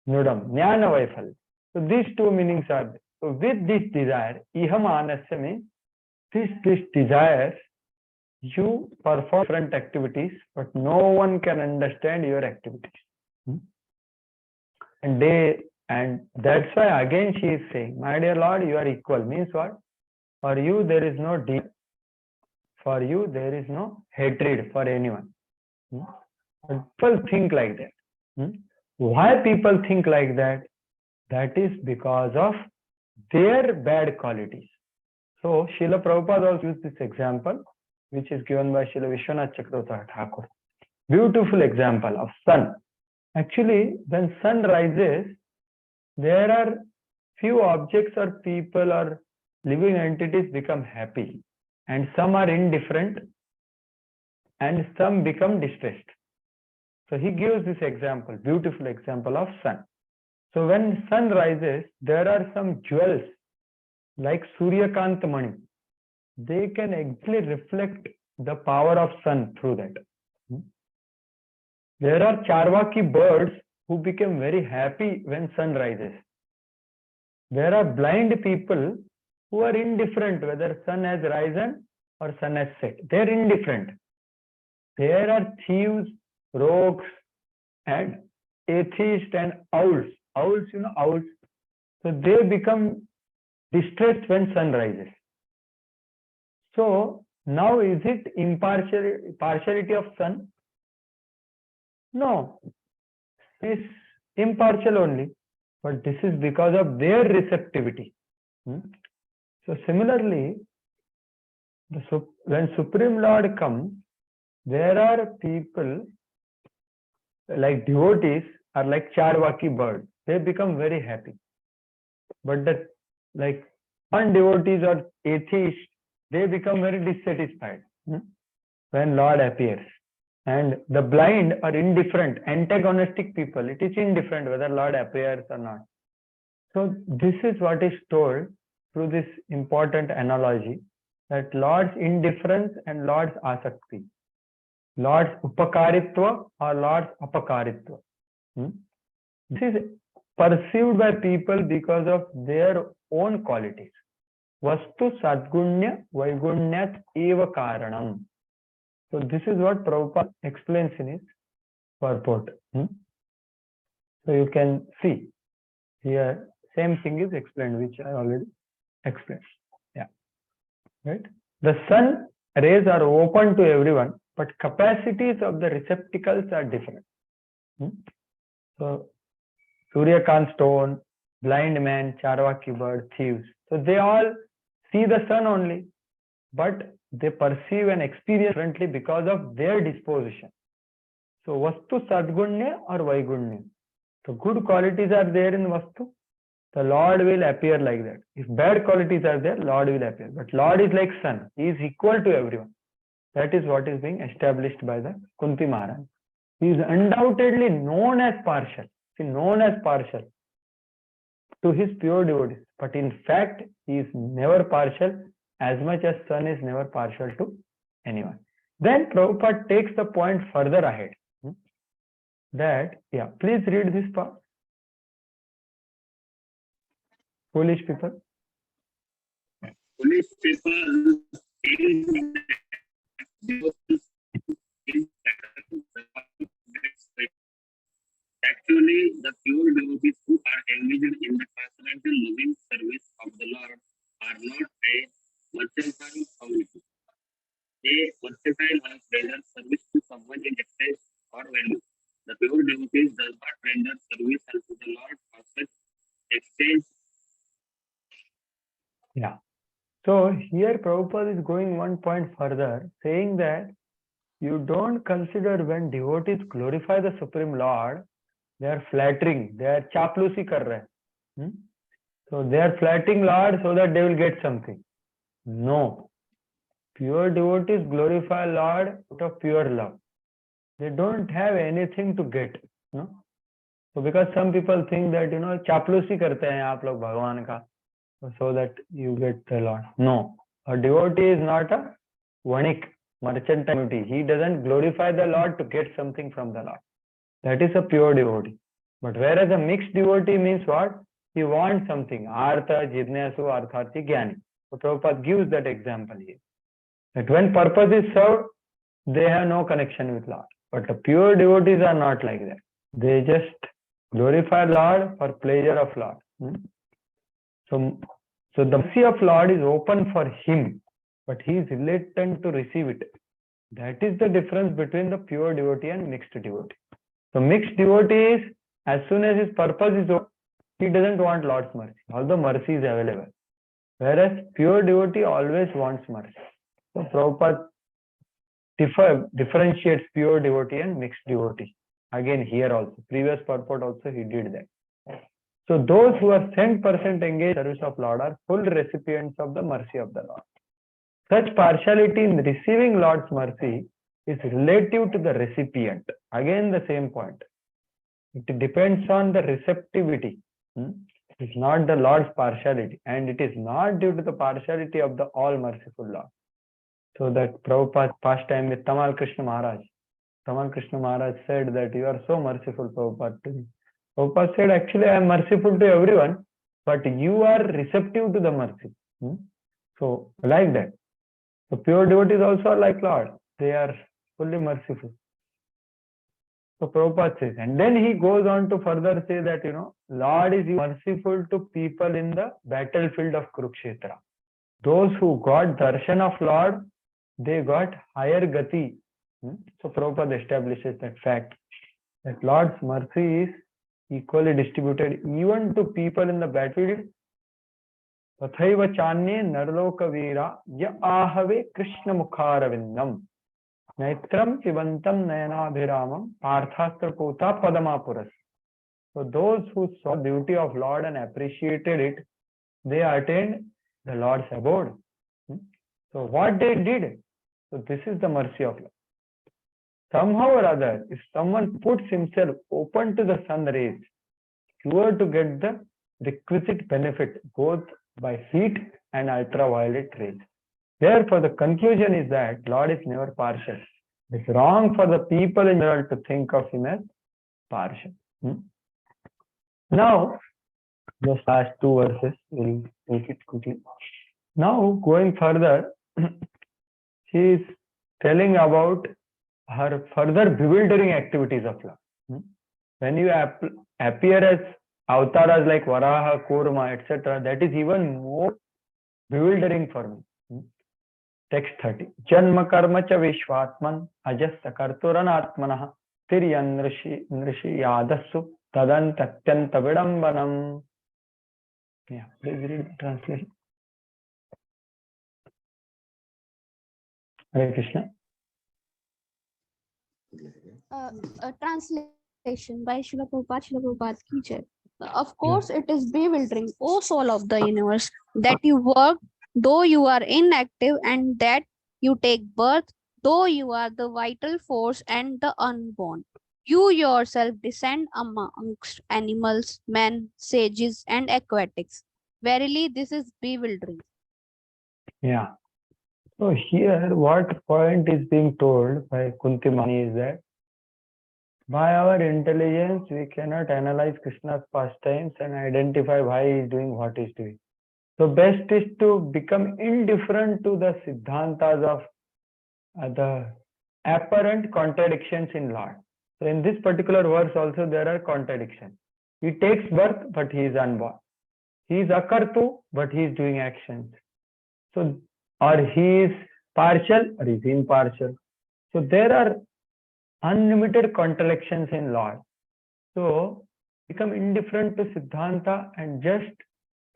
[SPEAKER 1] Nudam, Jnana Vaiphalyam. So these two meanings are there. So with this desire, ihamanasya means this desire, you perform different activities, but no one can understand your activities. And that's why again she is saying, my dear Lord, you are equal. Means what? For you there is no desire. For you there is no hatred for anyone. People think like that. Why people think like that? That is because of their bad qualities. So Srila Prabhupada also used this example, which is given by Srila Vishwanath Chakravarti Thakur. Beautiful example of sun. Actually, when sun rises, there are few objects or people or living entities become happy, and some are indifferent, and some become distressed. So he gives this example, beautiful example of sun. So when sun rises, there are some jewels like Suryakant Mani. They can actually reflect the power of sun through that. There are Charvaki birds who become very happy when sun rises. There are blind people who are indifferent whether sun has risen or sun has set. They are indifferent. There are thieves, rogues, and atheists and owls. Owls, owls. So they become distressed when sun rises. So now is it partiality of sun? No, it's impartial only, but this is because of their receptivity. So similarly, when Supreme Lord comes, there are people like devotees are like Charvaki birds. They become very happy. But the like non-devotees or atheists, they become very dissatisfied when Lord appears. And the blind or indifferent, antagonistic people, it is indifferent whether Lord appears or not. So this is what is told through this important analogy, that Lord's indifference and Lord's asakti, Lord's upakaritva or Lord's apakaritva. This is perceived by people because of their own qualities. Vastu sadgunya vaigunyat eva karanam. So this is what Prabhupada explains in his purport. So you can see here, same thing is explained, which I already explained. Yeah, right. The sun rays are open to everyone, but capacities of the receptacles are different. So Suryakant stone, blind man, Charvaki bird, thieves. So they all see the sun only, but they perceive and experience differently because of their disposition. So Vastu Sadgunya or Vaigunya. So good qualities are there in Vastu, the Lord will appear like that. If bad qualities are there, Lord will appear. But Lord is like sun, he is equal to everyone. That is what is being established by the Kunti Maharani. He is undoubtedly known as partial. He is known as partial to his pure devotees. But in fact, he is never partial, as much as sun is never partial to anyone. Then Prabhupada takes the point further ahead. That, yeah, please read this part. Foolish people.
[SPEAKER 12] Foolish people actually, the pure devotees who are engaged in the transcendental loving service of the Lord are not a mercantile community. They mercantile and render service to someone in exchange or value. The pure devotees does not render service unto the Lord for such exchange.
[SPEAKER 1] Yeah. So here Prabhupada is going one point further, saying that you don't consider when devotees glorify the Supreme Lord, they are flattering, they are chaplusi kar rahe. So they are flattering Lord so that they will get something. No. Pure devotees glorify Lord out of pure love. They don't have anything to get. No? So because some people think that, chaplusi karte hain aap log Bhagwan ka, so that you get the Lord. No. A devotee is not a vanik, merchant devotee. He doesn't glorify the Lord to get something from the Lord. That is a pure devotee. But whereas a mixed devotee means what? he wants something. Artha, Jidnyasu, Artharthi, Jnani. So Prabhupada gives that example here. That when purpose is served, they have no connection with Lord. But the pure devotees are not like that. They just glorify Lord for pleasure of Lord. So the mercy of Lord is open for him, but he is reluctant to receive it. That is the difference between the pure devotee and mixed devotee. So mixed devotee is, as soon as his purpose is over, he doesn't want Lord's mercy, although mercy is available. Whereas pure devotee always wants mercy. So Prabhupada differentiates pure devotee and mixed devotee. Again here also, previous purport also he did that. So those who are 100% engaged in service of Lord are full recipients of the mercy of the Lord. Such partiality in receiving Lord's mercy is relative to the recipient. Again the same point. It depends on the receptivity. It's not the Lord's partiality, and it is not due to the partiality of the all-merciful Lord. So that Prabhupada past time with Tamal Krishna Maharaj. Tamal Krishna Maharaj said that you are so merciful, Prabhupada, to me. Prabhupada said, actually I am merciful to everyone, but you are receptive to the mercy. So like that. So pure devotees also are like Lord. They are fully merciful. So Prabhupada says, and then he goes on to further say that, Lord is merciful to people in the battlefield of Kurukshetra. Those who got darshan of Lord, they got higher gati. So Prabhupada establishes that fact, that Lord's mercy is equally distributed even to people in the battlefield. Tathaiva chanye narloka veera ya ahave Krishna mukharavindam naitram pibantam nayanabhiramam parthastra pota padamapuras. So those who saw the beauty of Lord and appreciated it, they attained the Lord's abode. So what they did, so this is the mercy of Lord. Somehow or other, if someone puts himself open to the sun rays, sure to get the requisite benefit both by heat and ultraviolet rays. Therefore, the conclusion is that Lord is never partial. It's wrong for the people in the world to think of him as partial. Now, the last two verses, we'll take it quickly. Now, going further, she is telling about her further bewildering activities of Lord. When you appear as avatars like Varaha, Kurma, etc., that is even more bewildering for me. Text 30. Janma karma cha vishwatman ajassa karturanatmanah tiryan nrishi yadasu tadantatyanta vidambanam. Yeah, please read the translation. Hare Krishna.
[SPEAKER 7] Translation by Srila Prabhupada ki jai. Of course, it is bewildering, O soul of the universe, that you work though you are inactive, and that you take birth though you are the vital force and the unborn. You yourself descend amongst animals, men, sages, and aquatics. Verily, this is bewildering.
[SPEAKER 1] Yeah. So here, what point is being told by Kunti Mani is that by our intelligence, we cannot analyze Krishna's pastimes and identify why he is doing what he is doing. So best is to become indifferent to the siddhantas of the apparent contradictions in Lord. So in this particular verse also there are contradictions. He takes birth, but he is unborn. He is akartu, but he is doing actions. So, or he is partial, or he is impartial. So there are unlimited contradictions in Lord. So become indifferent to siddhanta and just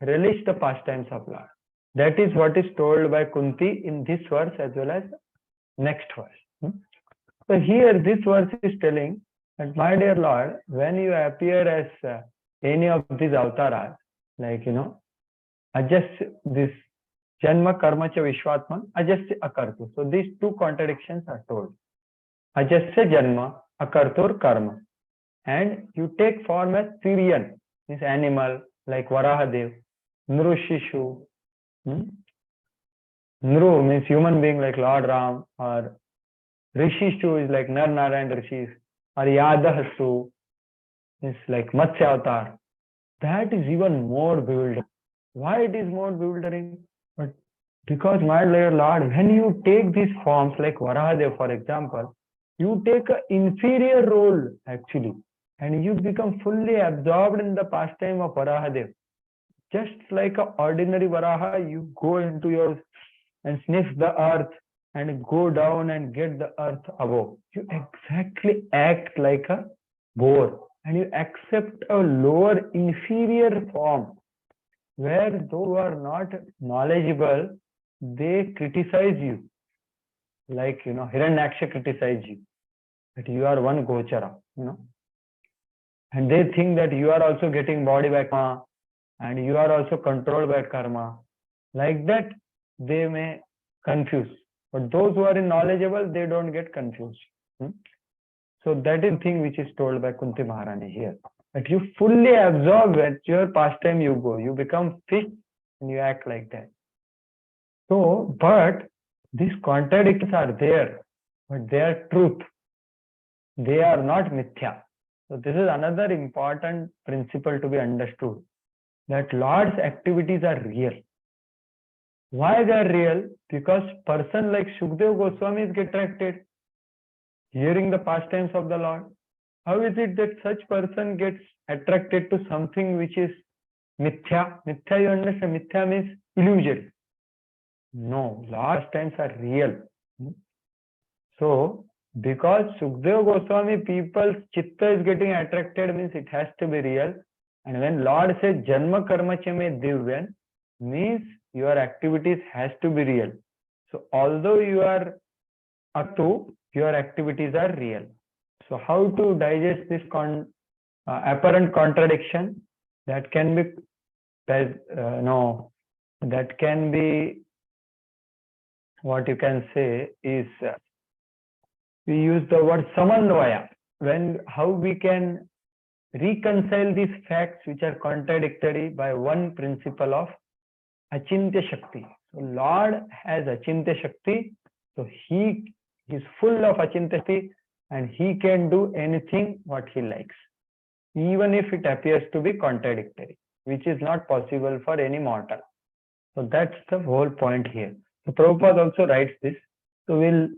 [SPEAKER 1] relish the pastimes of Lord. That is what is told by Kunti in this verse as well as next verse. So here this verse is telling that, my dear Lord, when you appear as any of these avatars, like ajasya, this janma karma cha vishwatman, ajasya akartu. So these two contradictions are told. Ajasya janma, akartur karma. And you take form as Sirian, this animal like Varahadev, Nrushishu. Nru means human being like Lord Ram, or Rishishu is like Nar Narayan Rishis, or Yadahasu is like Matsya Avatar. that is even more bewildering. Why it is more bewildering? But because, my dear Lord, when you take these forms like Varahadev, for example, you take an inferior role actually, and you become fully absorbed in the pastime of Varahadev. Just like an ordinary Varaha, you go into your and sniff the earth and go down and get the earth above. You exactly act like a boar, and you accept a lower, inferior form, where those who are not knowledgeable, they criticize you. Like, Hiranyaksha criticize you, that you are one Gochara, and they think that you are also getting body by karma, and you are also controlled by karma. Like that, they may confuse. But those who are knowledgeable, they don't get confused. So that is the thing which is told by Kunti Maharani here. That you fully absorb at your pastime you go. You become fish and you act like that. So, but these contradictions are there, but they are truth. They are not mithya. So this is another important principle to be understood. That Lord's activities are real. Why they are real? Because person like Shukdev Goswami is attracted hearing the pastimes of the Lord. How is it that such person gets attracted to something which is mithya? Mithya, you understand? Mithya means illusory. No, Lord's pastimes are real. So, because Shukdev Goswami people's chitta is getting attracted, means it has to be real. And when Lord says Janma Karma Chame Divyan, means your activities has to be real. So although you are Atu, your activities are real. So how to digest this apparent contradiction? That can be that can be, what you can say is, we use the word samanvaya. How we can reconcile these facts which are contradictory by one principle of Achintya Shakti. So Lord has Achintya Shakti. So he is full of Achintya Shakti, and he can do anything what he likes, even if it appears to be contradictory, which is not possible for any mortal. So that's the whole point here. So Prabhupada also writes this. So we'll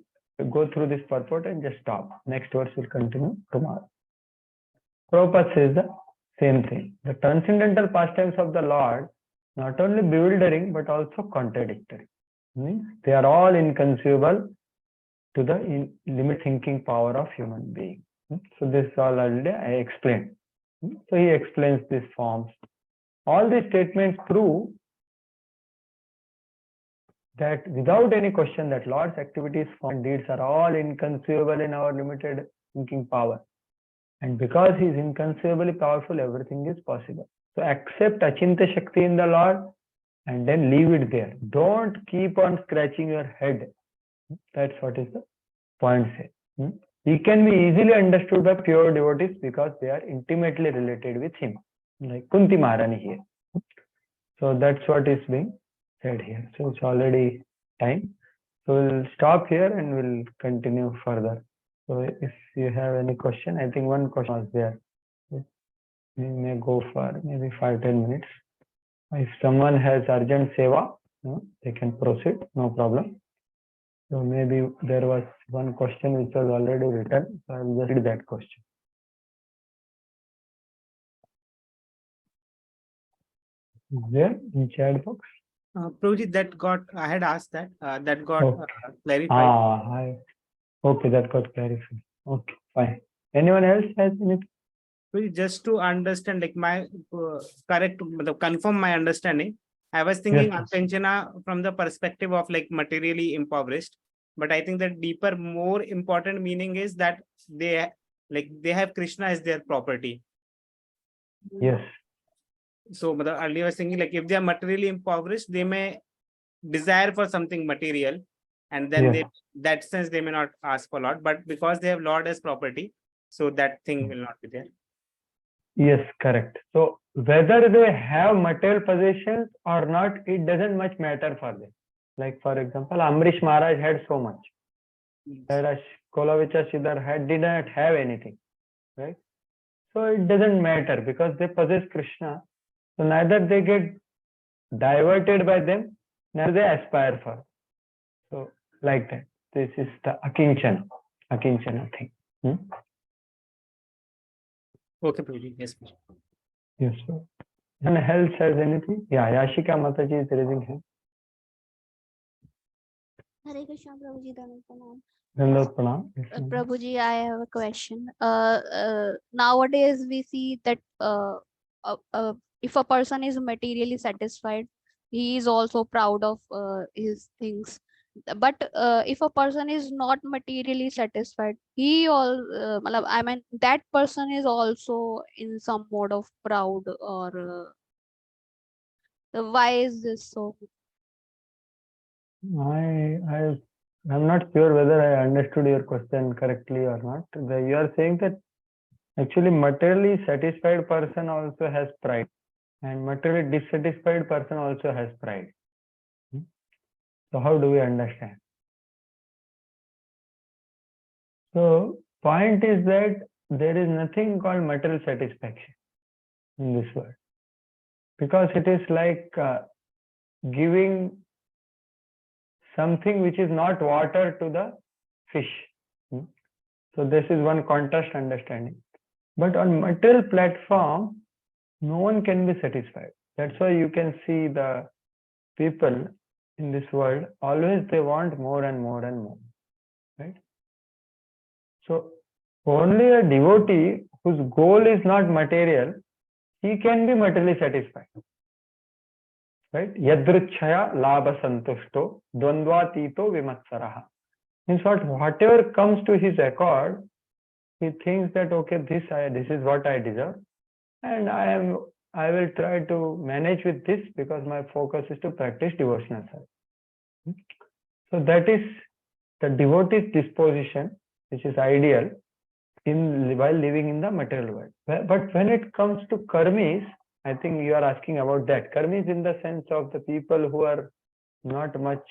[SPEAKER 1] go through this purport and just stop. Next verse will continue tomorrow. Prabhupada says the same thing. The transcendental pastimes of the Lord, not only bewildering but also contradictory. Means they are all inconceivable to the limit thinking power of human being. So this all already I explained. So he explains these forms. All these statements prove that without any question that Lord's activities, forms, and deeds are all inconceivable in our limited thinking power. And because he is inconceivably powerful, everything is possible. So accept Achintya Shakti in the Lord and then leave it there. Don't keep on scratching your head. That's what is the point here. He can be easily understood by pure devotees because they are intimately related with him, like Kunti Maharani here. So that's what is being said here. So it's already time. So we'll stop here and we'll continue further. So if you have any question, I think one question was there. We may go for maybe 5-10 minutes. If someone has urgent seva, they can proceed, no problem. So maybe there was one question which was already written. So I will just read that question. Is there in chat box?
[SPEAKER 2] Prabhuji, I had asked that, that got clarified.
[SPEAKER 1] Okay, that got clarified. Okay, fine. Anyone else has anything?
[SPEAKER 2] Just to understand, like my confirm my understanding, I was thinking Akanchana from the perspective of like materially impoverished, but I think that deeper, more important meaning is that they have Krishna as their property.
[SPEAKER 1] Yes.
[SPEAKER 2] So earlier I was thinking, like if they are materially impoverished, they may desire for something material, and then that sense they may not ask for Lord, but because they have Lord as property, so that thing will not be there.
[SPEAKER 1] Yes, correct. So whether they have material possessions or not, it doesn't much matter for them. Like for example, Amrish Maharaj had so much, whereas Kolavicha Siddhar did not have anything, right? So it doesn't matter because they possess Krishna. So neither they get diverted by them, neither they aspire for. So like that. This is the akinchana thing.
[SPEAKER 2] Okay, Prabhuji. Yes, please.
[SPEAKER 1] Yes, sir. And else has anything? Yeah, Yashika Mataji is raising hand.
[SPEAKER 7] Hare Krishna, Prabhuji, Pranam.
[SPEAKER 1] Dandavat pranam. Yes, ma'am.
[SPEAKER 7] Prabhuji, I have a question. Nowadays we see that if a person is materially satisfied, he is also proud of his things. But if a person is not materially satisfied, I mean, that person is also in some mode of proud, or why is this so?
[SPEAKER 1] I'm not sure whether I understood your question correctly or not. You are saying that actually materially satisfied person also has pride, and materially dissatisfied person also has pride. So how do we understand? So point is that there is nothing called material satisfaction in this world, because it is like giving something which is not water to the fish. So this is one contrast understanding. But on material platform, no one can be satisfied. That's why you can see the people in this world, always they want more and more and more, right? So only a devotee whose goal is not material, he can be materially satisfied, right? Yadrichaya labha santushto dvandvatito vimatsaraha. Means whatever comes to his accord, he thinks that okay, this is what I deserve, and I will try to manage with this because my focus is to practice devotional service. So that is the devotee's disposition, which is ideal while living in the material world. But when it comes to karmis, I think you are asking about that. Karmis in the sense of the people who are not much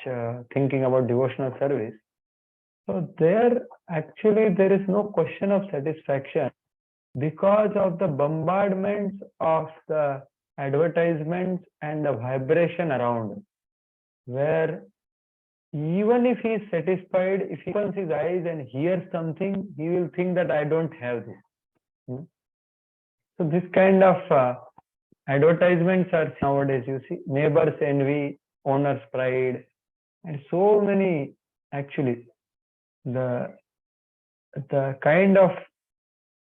[SPEAKER 1] thinking about devotional service. So there is no question of satisfaction because of the bombardments of the advertisements and the vibration around, where even if he is satisfied, if he opens his eyes and hears something, he will think that I don't have this. So this kind of advertisements are nowadays, you see, neighbors envy, owner's pride, and so many actually the kind of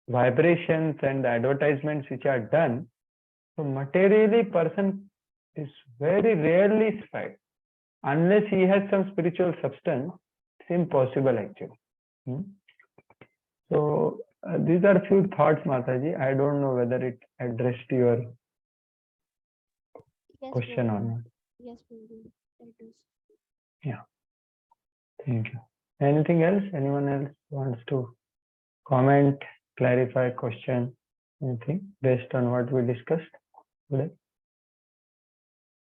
[SPEAKER 1] vibrations and the advertisements which are done. So materially person is very rarely satisfied. Unless he has some spiritual substance, it's impossible actually. So these are few thoughts, Mataji. I don't know whether it addressed your question or not.
[SPEAKER 7] Yes, Prabhuji. It is.
[SPEAKER 1] Yeah. Thank you. Anything else? Anyone else wants to comment, clarify, question, anything based on what we discussed today?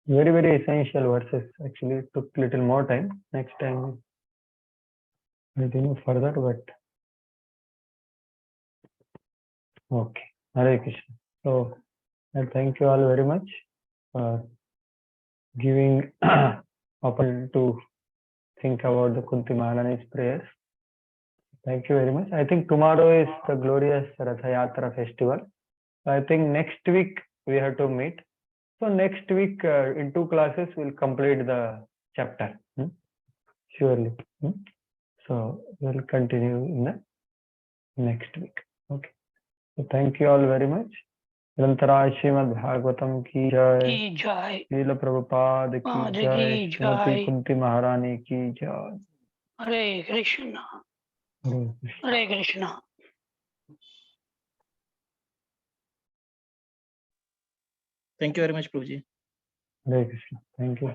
[SPEAKER 1] Very, very essential verses. Actually, it took little more time. Next time we'll continue further, but okay. Hare Krishna. So I thank you all very much for giving opportunity to think about the Kunti Maharani's prayers. Thank you very much. I think tomorrow is the glorious Ratha Yatra festival. I think next week we have to meet. So next week in 2 classes we'll complete the chapter. Surely. So we'll continue in the next week. Okay. So thank you all very much. Grantharaj Srimad Bhagavatam ki jai. Srila Prabhupada ki jai. Srimati Kunti Maharani ki jai.
[SPEAKER 8] Hare Krishna. Hare Krishna.
[SPEAKER 3] Thank you very much, Prabhuji.
[SPEAKER 1] Hare Krishna. Thank you.